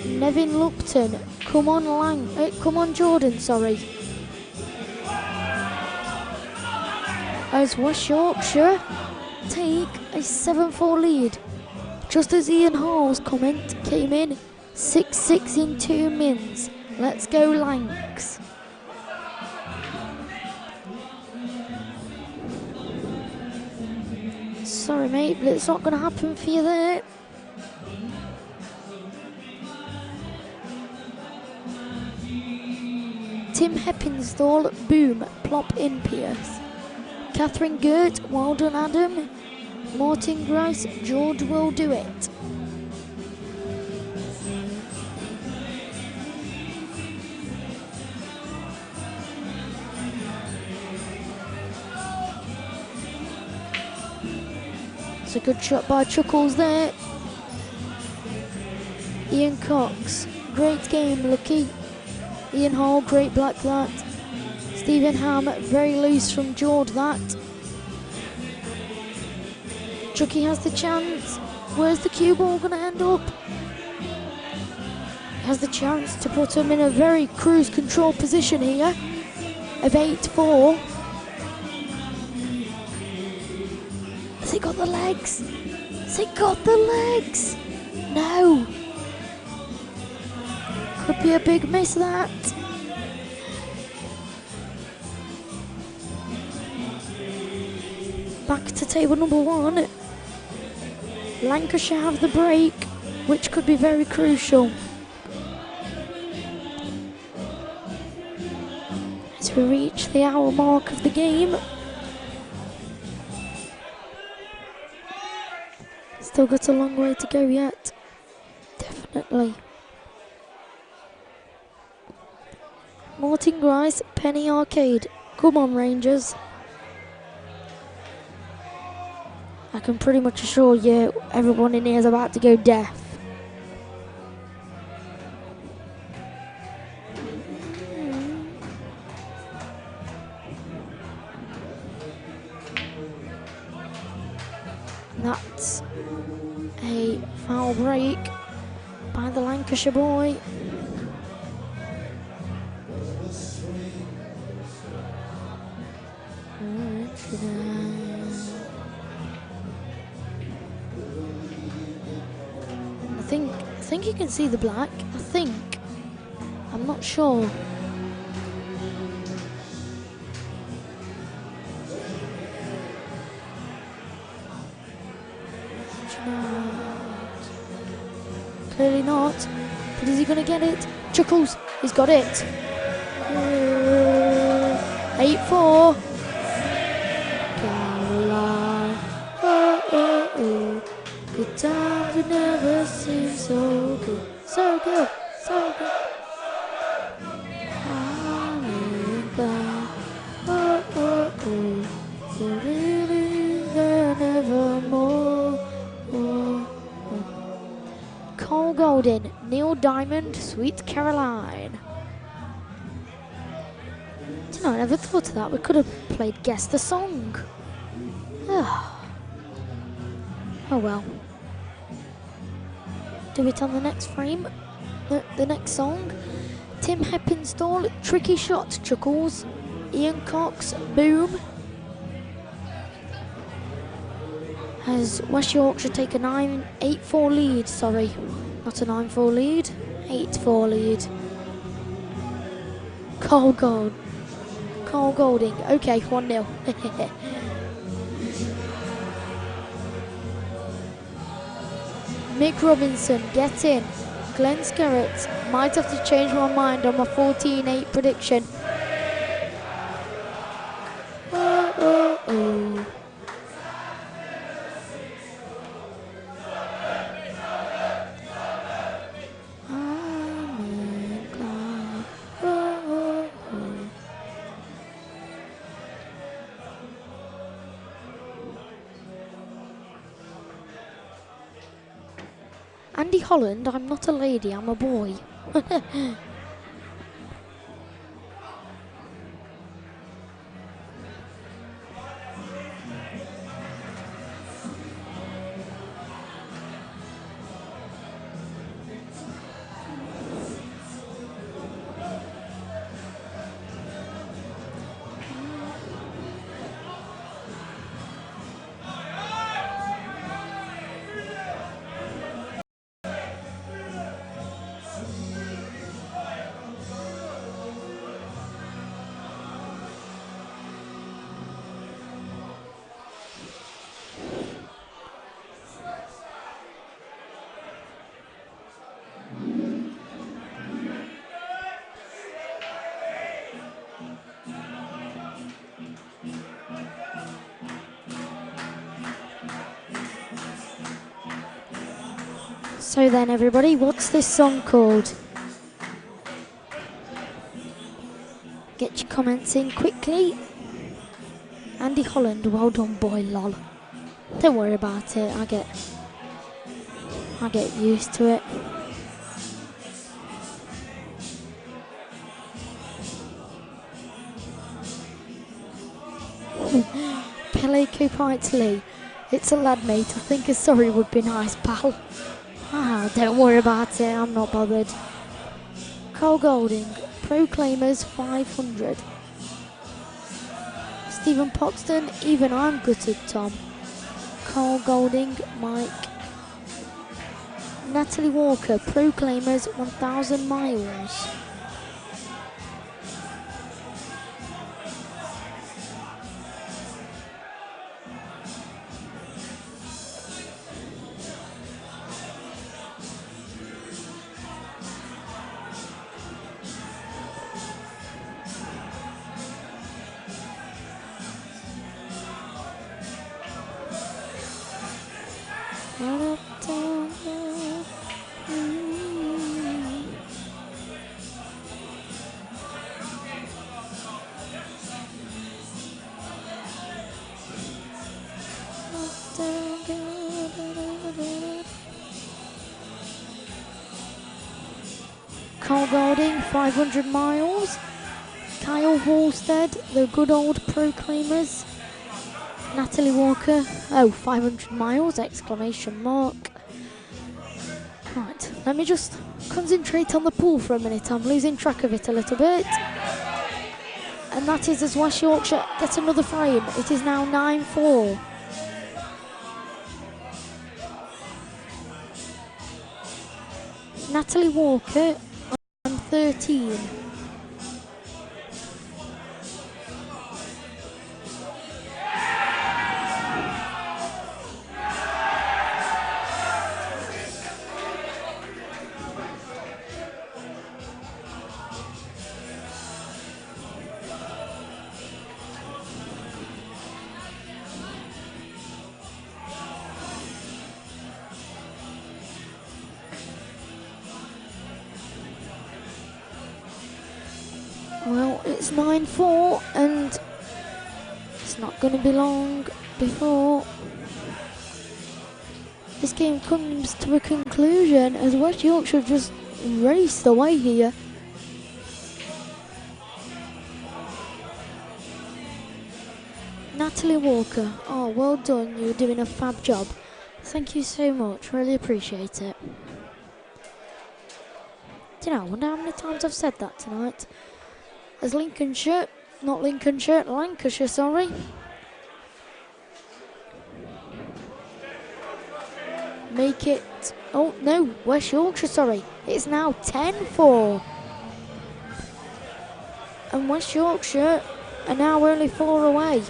Nevin Lupton, come on Jordan, sorry. As West Yorkshire take a 7-4 lead. Just as Ian Hall's comment came in, 6-6 in 2 mins. Let's go Lancs. Sorry mate, but it's not going to happen for you there. Tim Heppenstall, boom, plop in Pierce. Catherine Gert, well done Adam. Martin Grice, George will do it. It's a good shot by Chuckles there. Ian Cox, great game, Lucky. Ian Hall, great black that. Stephen Ham, very loose from George that. Chucky has the chance. Where's the cue ball going to end up? Has the chance to put him in a very cruise control position here of 8-4. Has he got the legs? Has he got the legs? No. Could be a big miss that. Back to table number 1. Lancashire have the break, which could be very crucial. As we reach the hour mark of the game. Still got a long way to go yet. Definitely. Martin Grice, Penny Arcade. Come on, Rangers. I can pretty much assure you everyone in here is about to go deaf. That's a foul break by the Lancashire boy. I think you can see the black. I think. I'm not sure. Clearly not. But is he going to get it? Chuckles. He's got it. 8-4. Caroline. Oh, oh, oh. Good times would never seem so good. So good. So good. I'm glad. Oh, oh, oh. So really there nevermore. Oh, oh. Golding, Neil Diamond, Sweet Caroline. Do you know, I never thought of that. We could have played Guess the Song. Oh well. Do it on the next frame. The next song. Tim Heppenstall, Tricky Shot, Chuckles. Ian Cox, Boom. Has West Yorkshire take a 8-4 lead, sorry. Not a 9-4 lead, 8-4 lead. Cole Golding, okay, 1-0. Mick Robinson, get in. Glenn Skerritt, might have to change my mind on my 14-8 prediction. Andy Holland, I'm not a lady, I'm a boy. So then everybody, what's this song called? Get your comments in quickly. Andy Holland, well done boy, lol. Don't worry about it, I get used to it. Pele Kupitli, it's a lad mate, I think a sorry would be nice, pal. Ah, don't worry about it, I'm not bothered. Cole Golding, Proclaimers 500. Stephen Poxton, even I'm gutted, Tom. Cole Golding, Mike. Natalie Walker, Proclaimers 1000 miles. Cole Golding, 500 miles. Kyle Halstead, the good old Proclaimers. Natalie Walker, 500 miles, exclamation mark. Right, let me just concentrate on the pool for a minute. I'm losing track of it a little bit. And that is as West Yorkshire get another frame. It is now 9-4. Natalie Walker on 13. Well, it's 9-4 and it's not going to be long before This game comes to a conclusion as West Yorkshire just raced away here. Natalie Walker, oh well done, you're doing a fab job. Thank you so much, really appreciate it. Do you know, I wonder how many times I've said that tonight. As Lincolnshire, not Lincolnshire, Lancashire, sorry. Make it, oh no, West Yorkshire, sorry. It's now 10-4. And West Yorkshire are now only 4 away.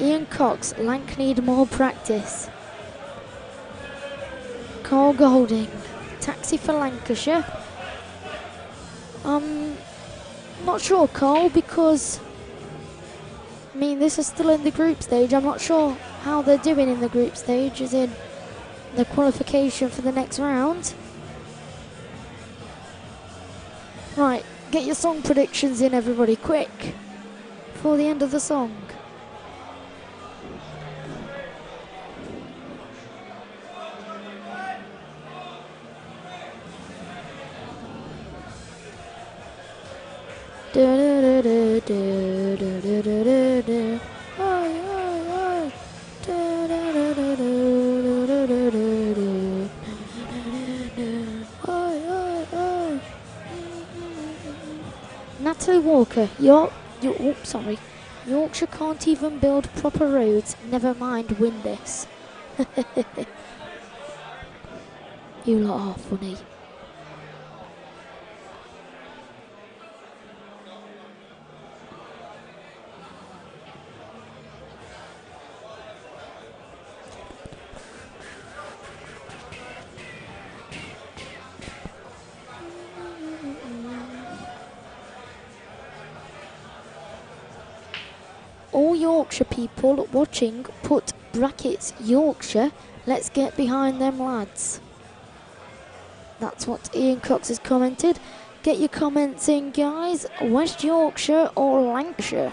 Ian Cox, Lanc need more practice. Carl Golding, taxi for Lancashire. Not sure, Carl, because I mean this is still in the group stage. I'm not sure how they're doing in the group stage, as in the qualification for the next round. Right, get your song predictions in, everybody, quick, before the end of the song. Natalie Walker, sorry. Yorkshire can't even build proper roads, never mind win this. You lot are funny. All Yorkshire people watching, put brackets Yorkshire. Let's get behind them lads. That's what Ian Cox has commented. Get your comments in, guys. West Yorkshire or Lancashire?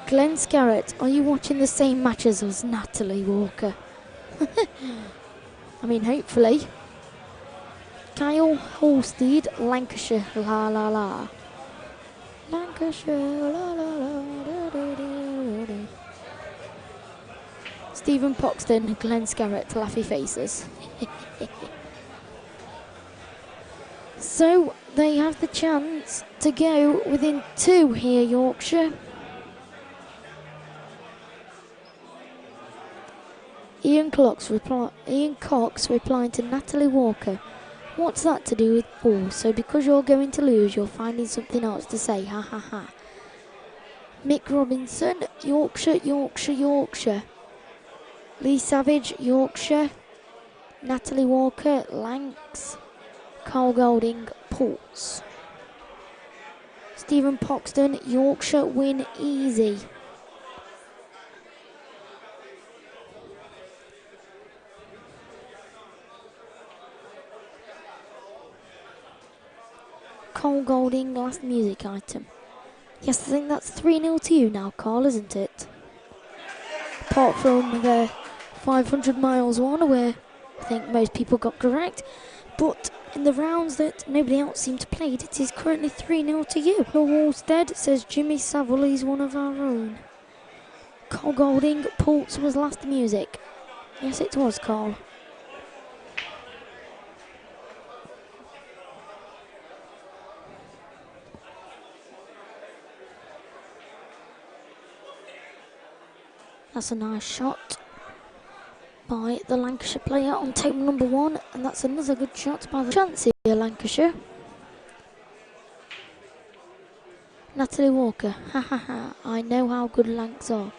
Glenn Scarrett, are you watching the same match as us, Natalie Walker? I mean, hopefully. Kyle Holstead, Lancashire, la la la. Lancashire, la la la. Da, da, da, da. Stephen Poxton, Glenn Scarrett, laughy faces. So they have the chance to go within 2 here, Yorkshire. Ian Cox replying to Natalie Walker. What's that to do with ball? So because you're going to lose, you're finding something else to say. Ha ha ha. Mick Robinson, Yorkshire, Yorkshire, Yorkshire. Lee Savage, Yorkshire. Natalie Walker, Lancs. Carl Golding, Ports. Stephen Poxton, Yorkshire win easy. Carl Golding, last music item. Yes, I think that's 3-0 to you now, Carl, isn't it? Apart from the 500 miles one, where I think most people got correct. But in the rounds that nobody else seemed to play, it is currently 3-0 to you. Bill Walstead says Jimmy Savile is one of our own. Carl Golding, Ports was last music. Yes, it was, Carl. That's a nice shot by the Lancashire player on table number 1, and that's another good shot by the chance here, Lancashire. Natalie Walker, ha ha ha, I know how good Lancs are.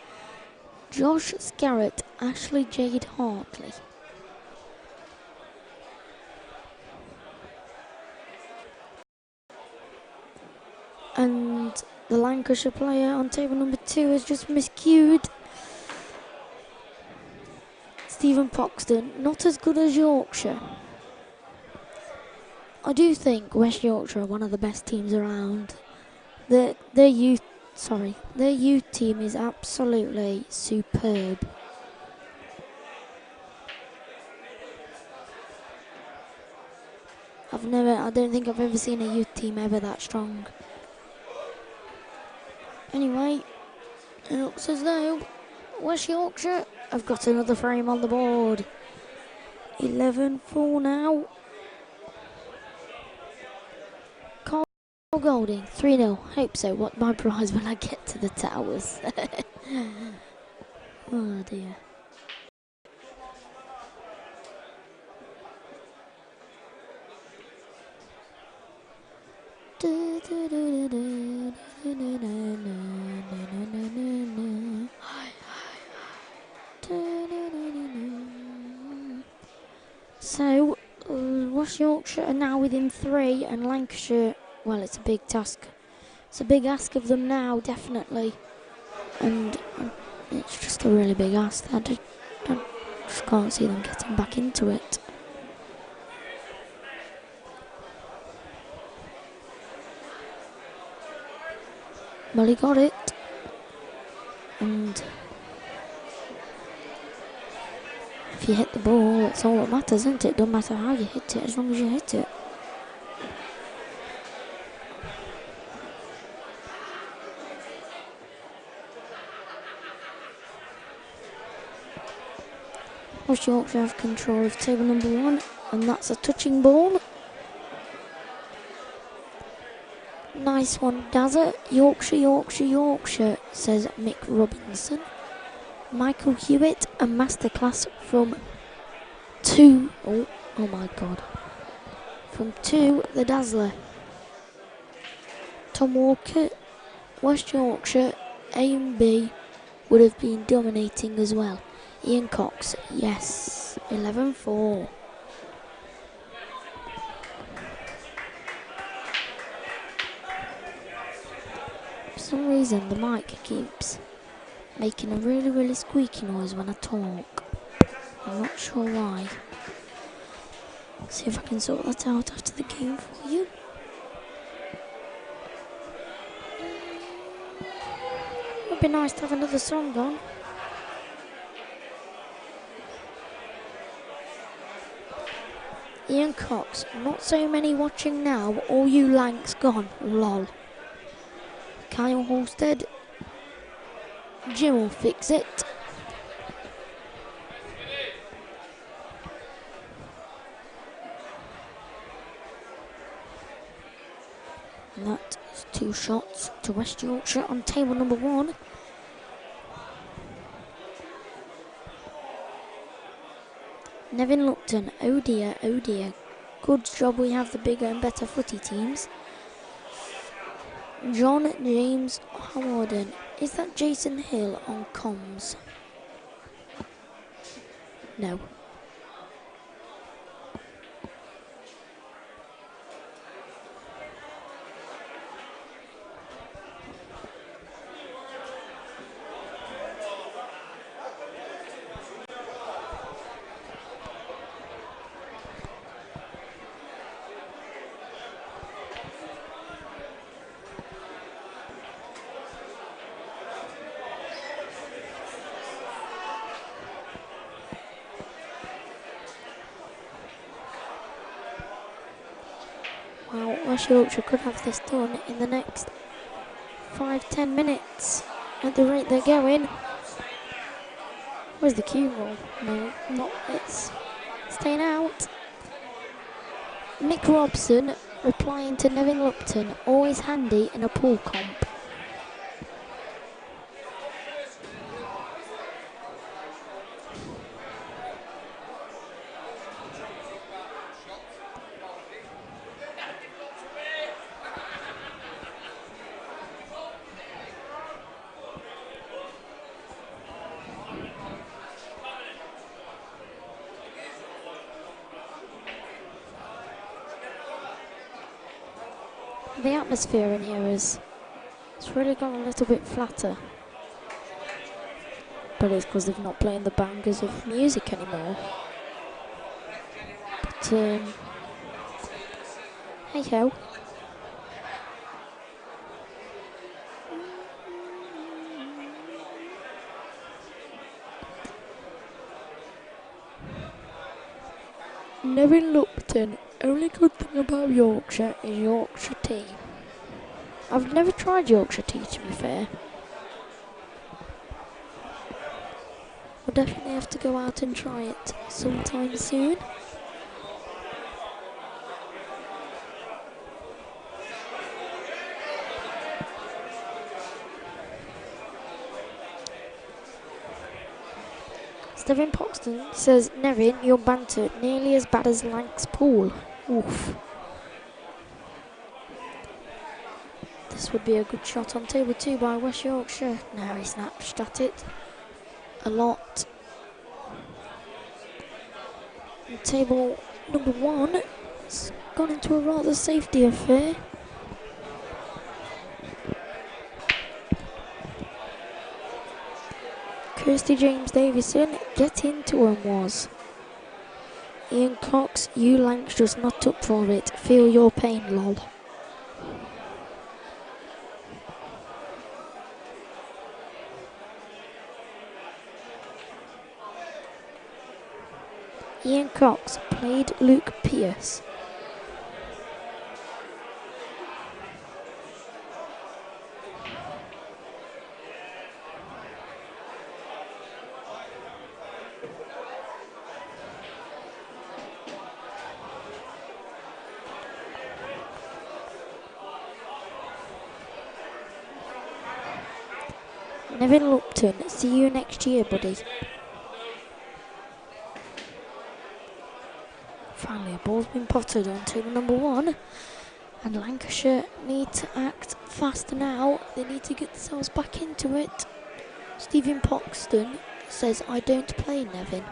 Josh Scarrett, Ashley Jade Hartley. And the Lancashire player on table number 2 has just miscued. Stephen Poxton, not as good as Yorkshire. I do think West Yorkshire are one of the best teams around. Their youth team is absolutely superb. I don't think I've ever seen a youth team ever that strong. Anyway, it looks as though West Yorkshire have got another frame on the board. 11-4 now. Carl Golding, 3-0. Hope so. What my prize when I get to the Towers? Oh dear. So, West Yorkshire are now within 3, and Lancashire, well, it's a big task. It's a big ask of them now, definitely. And it's just a really big ask. I just can't see them getting back into it. Well, he got it. And if you hit the ball, that's all that matters, isn't it? Doesn't matter how you hit it, as long as you hit it. West Yorkshire have control of table number 1, and that's a touching ball. Nice one, Dazza. Yorkshire, Yorkshire, Yorkshire, says Mick Robinson. Michael Hewitt, a masterclass from 2. Oh my God. From 2, the Dazzler. Tom Walker, West Yorkshire, A and B would have been dominating as well. Ian Cox, yes, 11-4. For some reason the mic keeps making a really squeaky noise when I talk. I'm not sure why. See if I can sort that out after the game for you. It would be nice to have another song on. Ian Cox, not so many watching now, all you Lancs gone, lol. Kyle Halstead, Jim will fix it. And that is 2 shots to West Yorkshire on table number 1. Nevin Lupton, oh dear, oh dear. Good job we have the bigger and better footy teams. John James Howarden, is that Jason Hill on comms? No. West Yorkshire could have this done in the next 5-10 minutes at the rate they're going. Where's the cue ball? No, not it's staying out. Mick Robson replying to Nevin Lupton, always handy in a pool comp. The atmosphere in here it's really gone a little bit flatter. But it's because they've not playing the bangers of music anymore. But, hey ho. Nevin Lupton, only good thing about Yorkshire is Yorkshire tea. I've never tried Yorkshire tea, to be fair. We'll definitely have to go out and try it sometime soon. Stephen Poxton says, Nevin, your banter nearly as bad as Lank's pool. Oof. This would be a good shot on table 2 by West Yorkshire. Now he snatched at it a lot. And table number 1 has gone into a rather safety affair. Kirsty James Davison, get into him was. Ian Cox, you Lanks just not up for it. Feel your pain, lol. Ian Cox played Luke Pierce. Nevin Lupton, see you next year, buddy. Finally, a ball's been potted on table number 1. And Lancashire need to act fast now. They need to get themselves back into it. Stephen Poxton says, I don't play Nevin.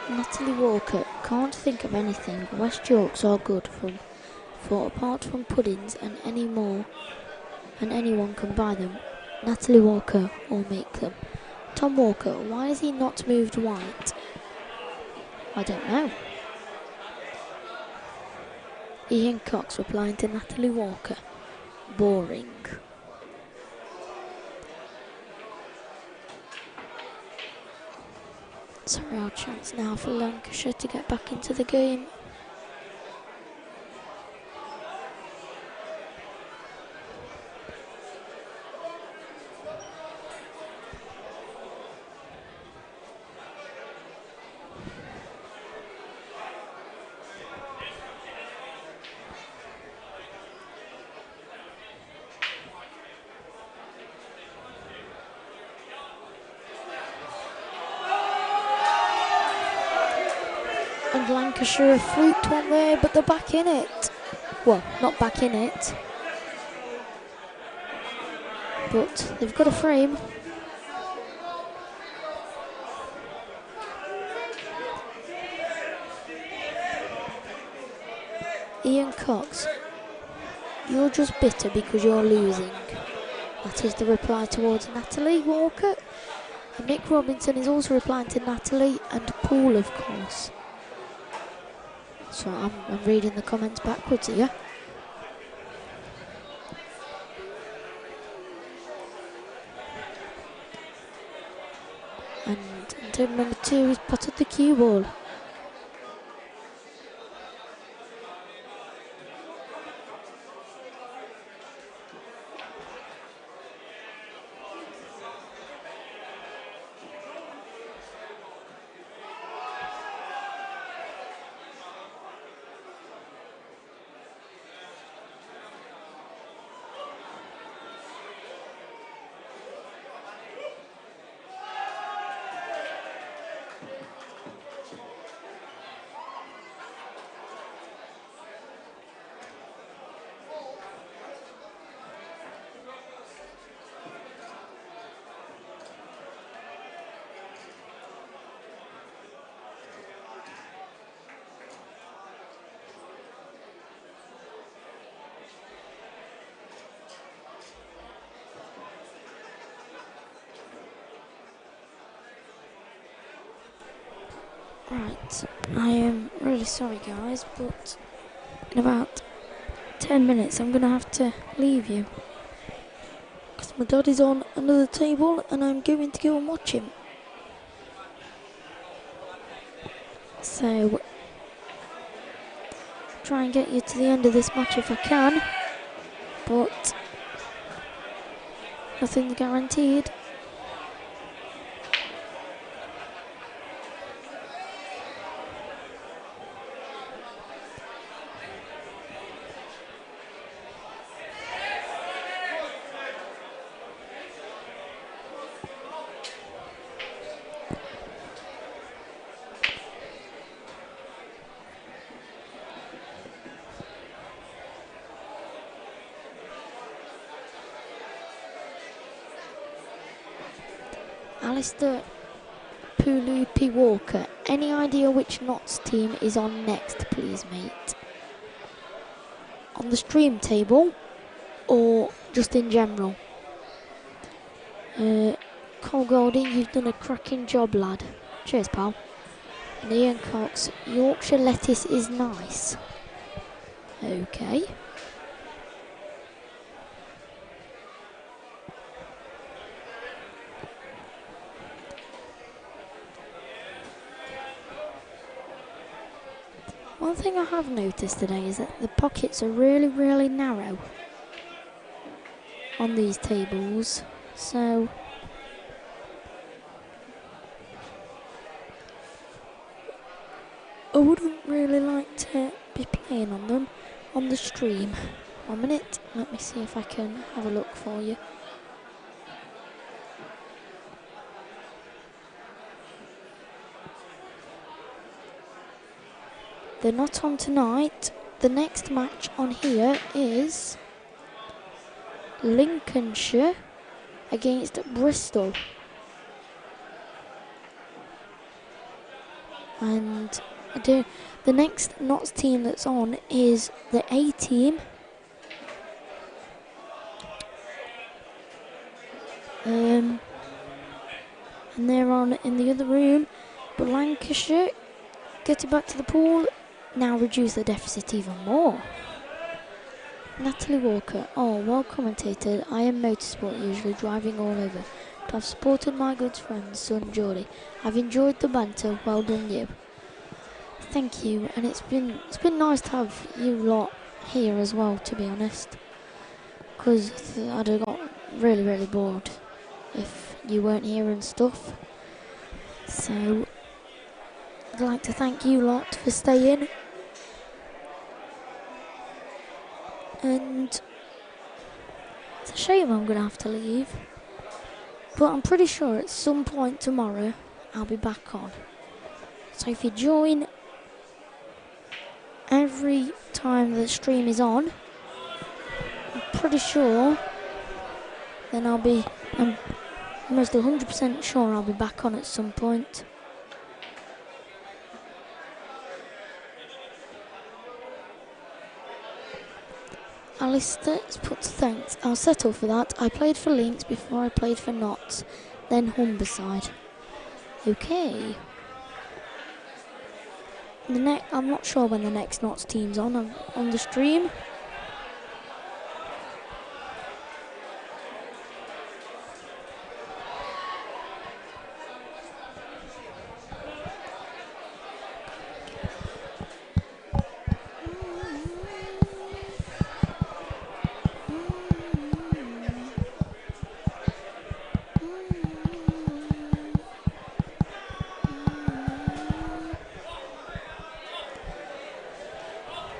Natalie Walker, can't think of anything. West Yorks are good for apart from puddings and any more, and anyone can buy them. Natalie Walker will make them. Tom Walker, why has he not moved white? I don't know. Ian Cox replying to Natalie Walker. Boring. So real chance now for Lancashire to get back into the game. And Lancashire fluked one there, but they're back in it. Well, not back in it, but they've got a frame. Ian Cox, you're just bitter because you're losing. That is the reply towards Natalie Walker. And Nick Robinson is also replying to Natalie and Paul, of course. So I'm reading the comments backwards here. And in turn number 2, he's potted the cue ball. Right, I am really sorry guys, but in about 10 minutes I'm going to have to leave you. Because my dad is on another table and I'm going to go and watch him. So, try and get you to the end of this match if I can, but nothing's guaranteed. Alistair Pulupi Walker, any idea which Notts team is on next, please, mate? On the stream table or just in general? Cole Golding, you've done a cracking job, lad. Cheers, pal. And Ian Cox, Yorkshire lettuce is nice. Okay. One thing I have noticed today is that the pockets are really, really narrow on these tables, so I wouldn't really like to be playing on them on the stream. 1 minute, let me see if I can have a look for you. They're not on tonight. The next match on here is Lincolnshire against Bristol. And the next Notts team that's on is the A team. And they're on in the other room. But Lancashire, getting back to the pool, now reduce the deficit even more. Natalie Walker, oh, well commentated. I am motorsport, usually driving all over. But I've supported my good friend, son Geordie. I've enjoyed the banter, well done you. Thank you, and it's been nice to have you lot here as well, to be honest. Because I'd have got really, really bored if you weren't here and stuff. So, I'd like to thank you lot for staying. And it's a shame I'm going to have to leave. But I'm pretty sure at some point tomorrow I'll be back on. So if you join every time the stream is on, I'm pretty sure then I'm almost 100% sure I'll be back on at some point. Alistair's put thanks. I'll settle for that. I played for Lynx before I played for Notts, then Humberside. Okay. I'm not sure when the next Notts team's on the stream.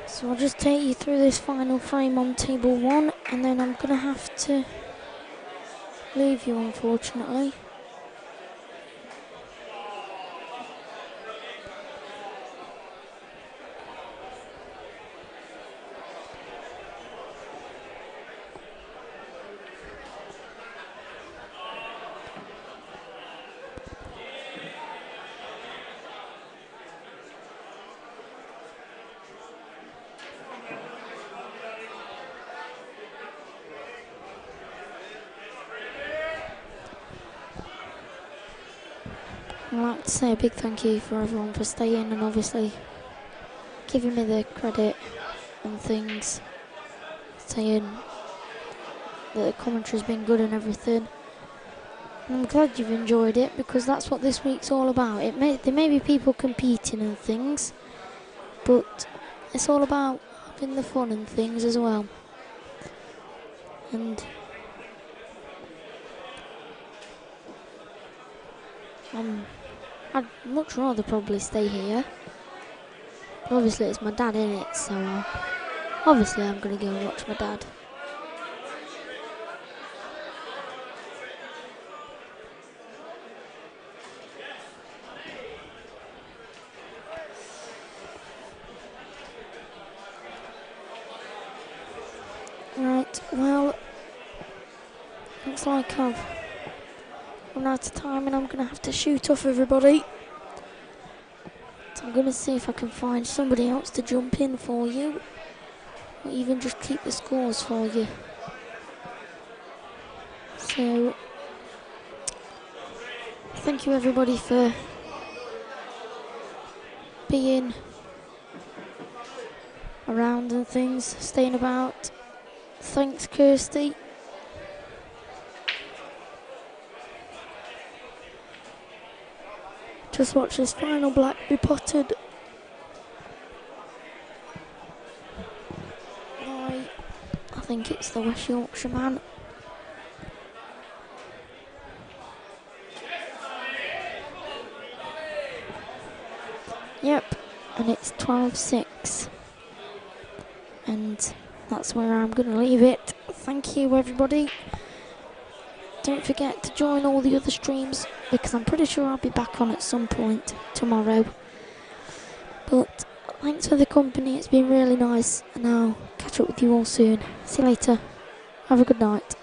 So I'll just take you through this final frame on table 1 and then I'm going to have to leave you, unfortunately. I'd like to say a big thank you for everyone for staying and obviously giving me the credit and things, saying that the commentary's been good and everything. And I'm glad you've enjoyed it, because that's what this week's all about. There may be people competing and things, but it's all about having the fun and things as well. And I'd much rather probably stay here. But obviously it's my dad in it, so obviously I'm going to go and watch my dad. Right, well, looks like I've run out of time and I'm going to have to shoot off everybody. So I'm going to see if I can find somebody else to jump in for you, or even just keep the scores for you. So, thank you everybody for being around and things, staying about. Thanks, Kirsty. Just watch this final black be potted. I think it's the West Yorkshire man. Yep, and it's 12-6. And that's where I'm going to leave it. Thank you, everybody. Don't forget to join all the other streams, because I'm pretty sure I'll be back on at some point tomorrow. But thanks for the company, it's been really nice, and I'll catch up with you all soon. See you later. Have a good night.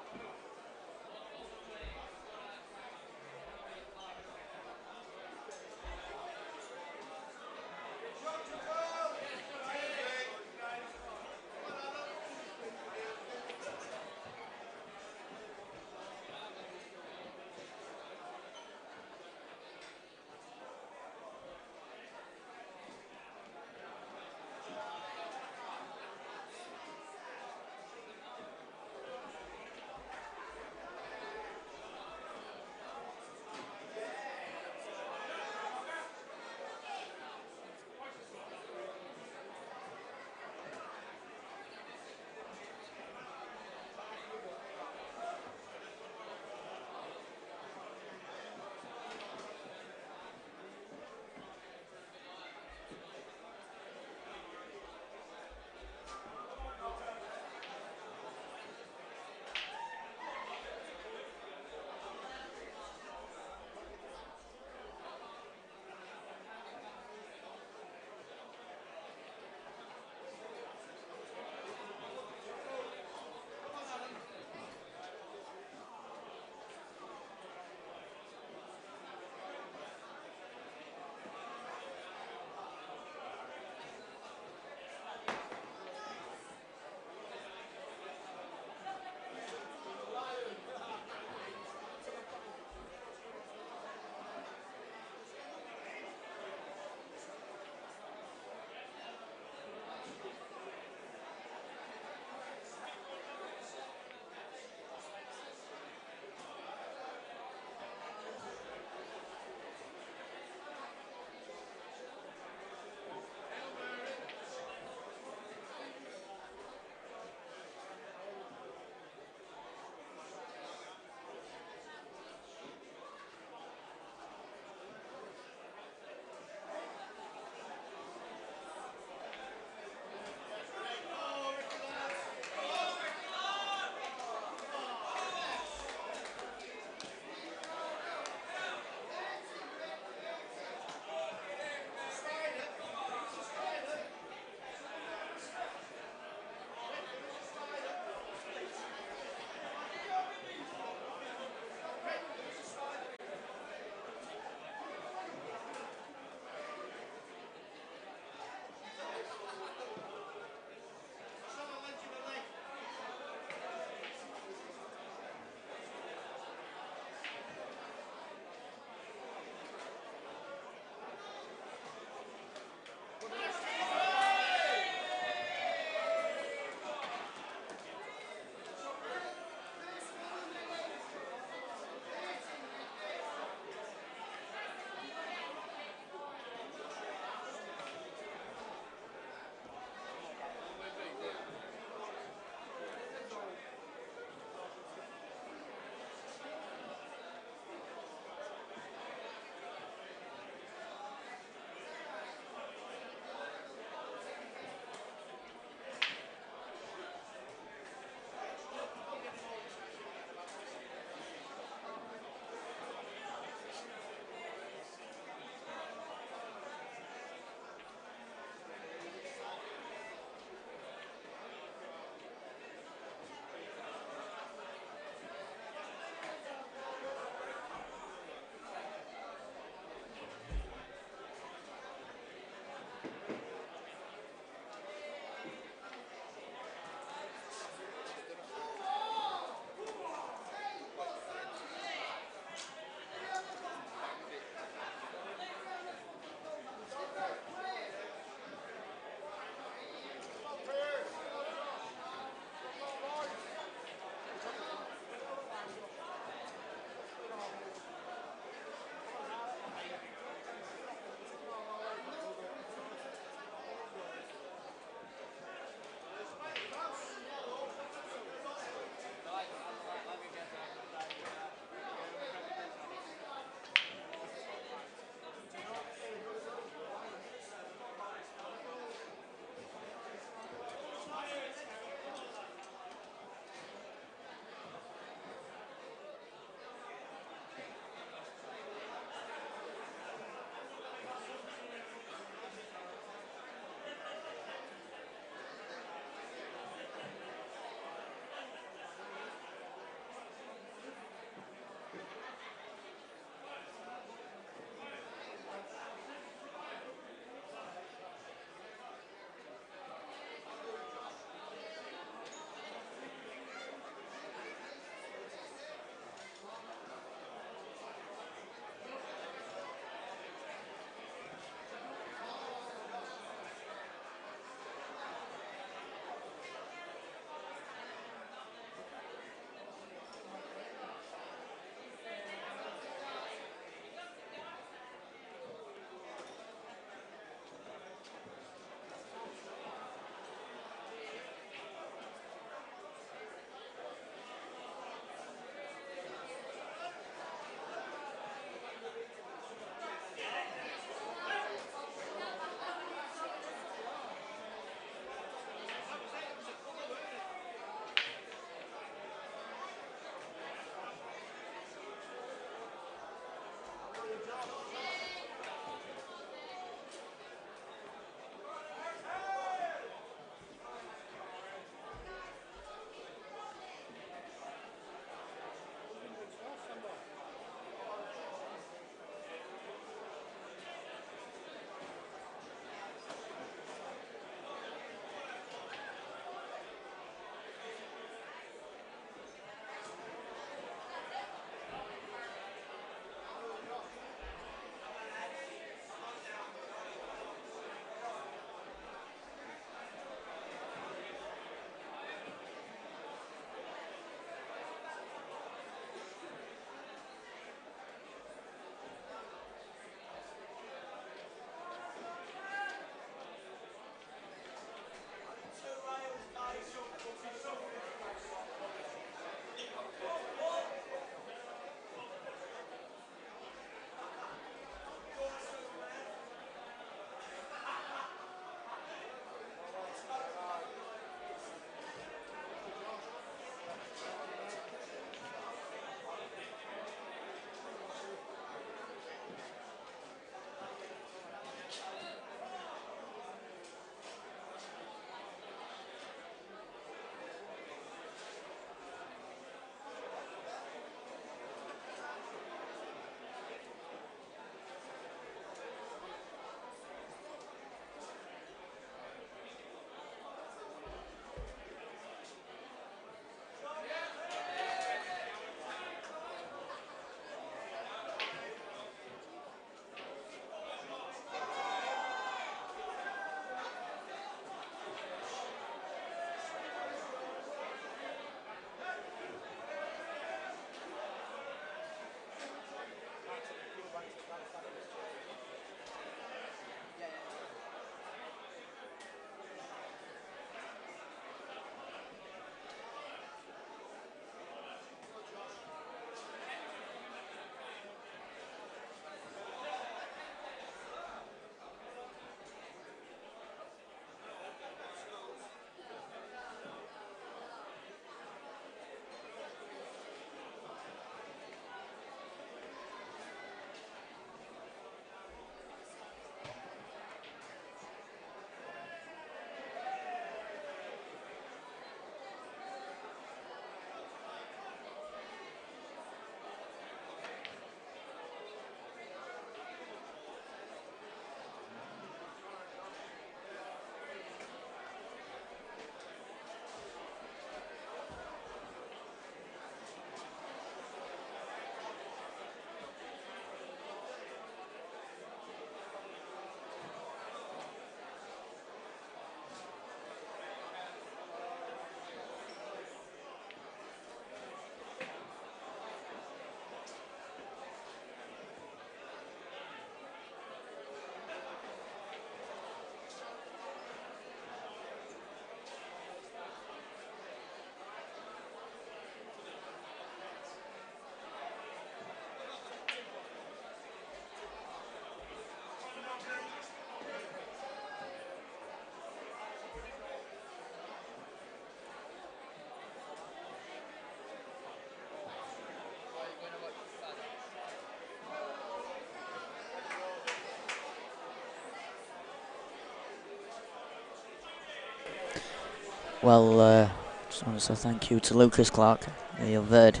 Well, just want to say thank you to Lucas Clark, who you've heard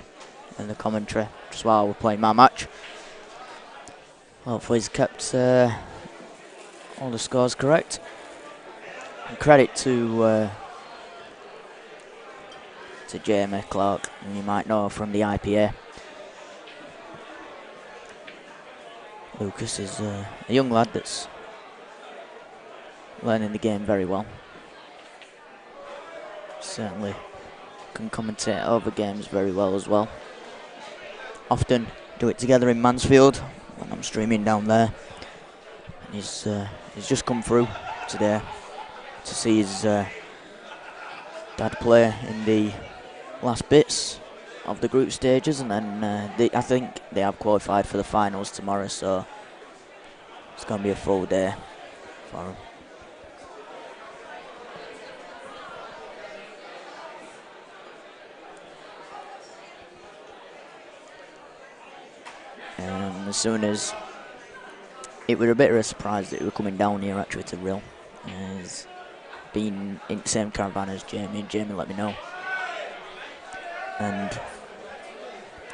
in the commentary just while we're playing my match. Hopefully he's kept all the scores correct. And credit to Jamie Clark, who you might know from the IPA. Lucas is a young lad that's learning the game very well. Certainly can commentate over games very well as well. Often do it together in Mansfield when I'm streaming down there. And he's just come through today to see his dad play in the last bits of the group stages, and then I think they have qualified for the finals tomorrow, so it's going to be a full day for him. And as soon as it was a bit of a surprise that we were coming down here actually to Rill. He's been in the same caravan as Jamie, and Jamie let me know. And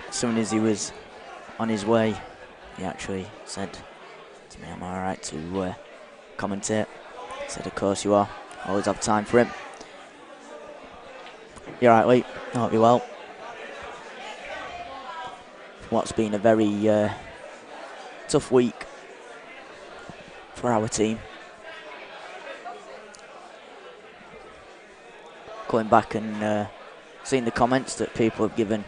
as soon as he was on his way, he actually said to me, "Am I alright to commentate?" I said, "Of course you are. Always have time for him." "You're right, Lee. I hope you're well." What's been a very tough week for our team. Going back and seeing the comments that people have given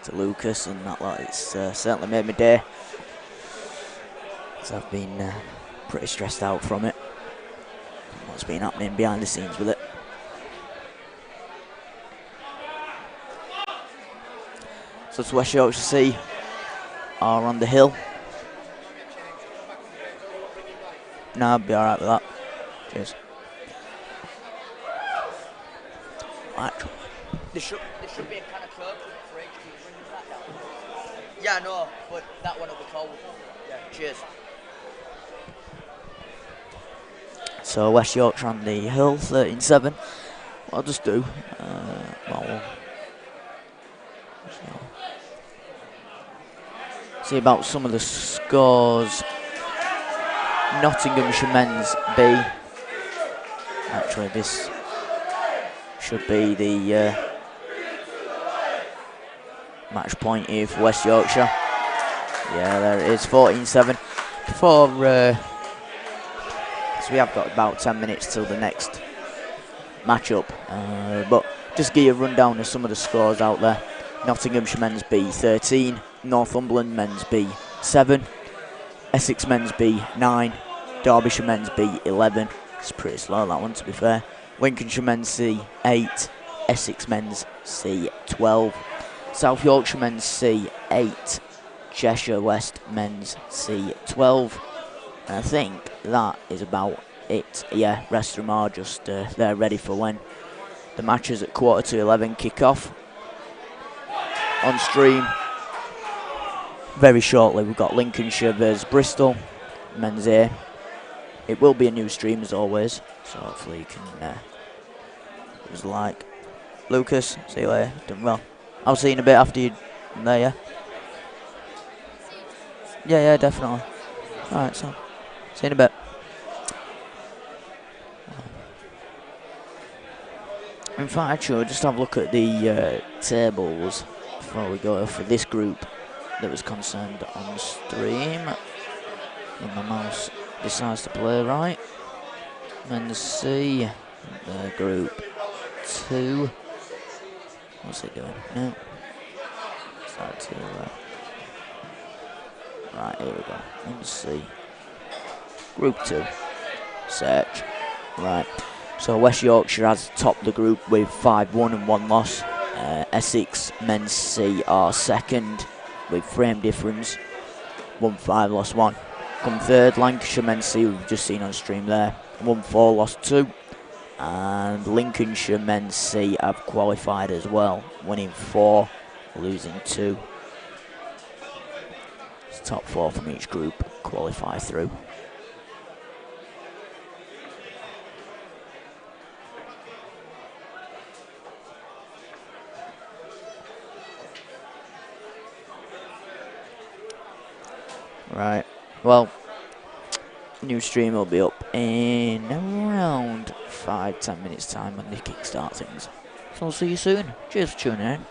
to Lucas and that lot, it's certainly made my day. So I've been pretty stressed out from it. What's been happening behind the scenes with it. So it's West Yorkshire C are on the hill. No, I'll be alright with that. Cheers. Right. There should be a can of Coke for each. Can you bring that down? Yeah, no, but that one will be cold. Yeah, cheers. So West Yorkshire on the hill, 13-7. What I'll just do, see about some of the scores. Nottinghamshire men's B. Actually, this should be the match point here for West Yorkshire. Yeah, there it is, 14-7. Before, so we have got about 10 minutes till the next matchup. But just give you a rundown of some of the scores out there. Nottinghamshire men's B 13, Northumberland men's B 7, Essex men's B 9, Derbyshire men's B 11. It's pretty slow, that one, to be fair. Lincolnshire men's C 8, Essex men's C 12, South Yorkshire men's C 8, Cheshire West men's C 12. And I think that is about it. Yeah, rest of them are just they're ready for when the matches at 11:15 kick off. On stream very shortly, we've got Lincolnshire versus Bristol men's A. It will be a new stream as always, so hopefully you can just like. Lucas, see you later. Done well. I'll see you in a bit after you're there, yeah? Yeah, definitely. Alright, so see you in a bit. In fact, actually, we'll just have a look at the tables before we go for this group that was concerned on stream. When my mouse decides to play right. Men's C, group 2. What's it doing? No. Start to. Right, here we go. Men's C. Group 2. Search. Right. So West Yorkshire has topped the group with 5-1 and 1 loss. Essex men's C are second with frame difference 1-5, lost 1. Come third, Lancashire men's C, we've just seen on stream there, 1-4, lost 2. And Lincolnshire men's C have qualified as well, winning 4, losing 2. It's top 4 from each group qualify through. Right. Well, new stream will be up in around 5-10 minutes time when they kickstart things. So I'll see you soon. Cheers for tuning in.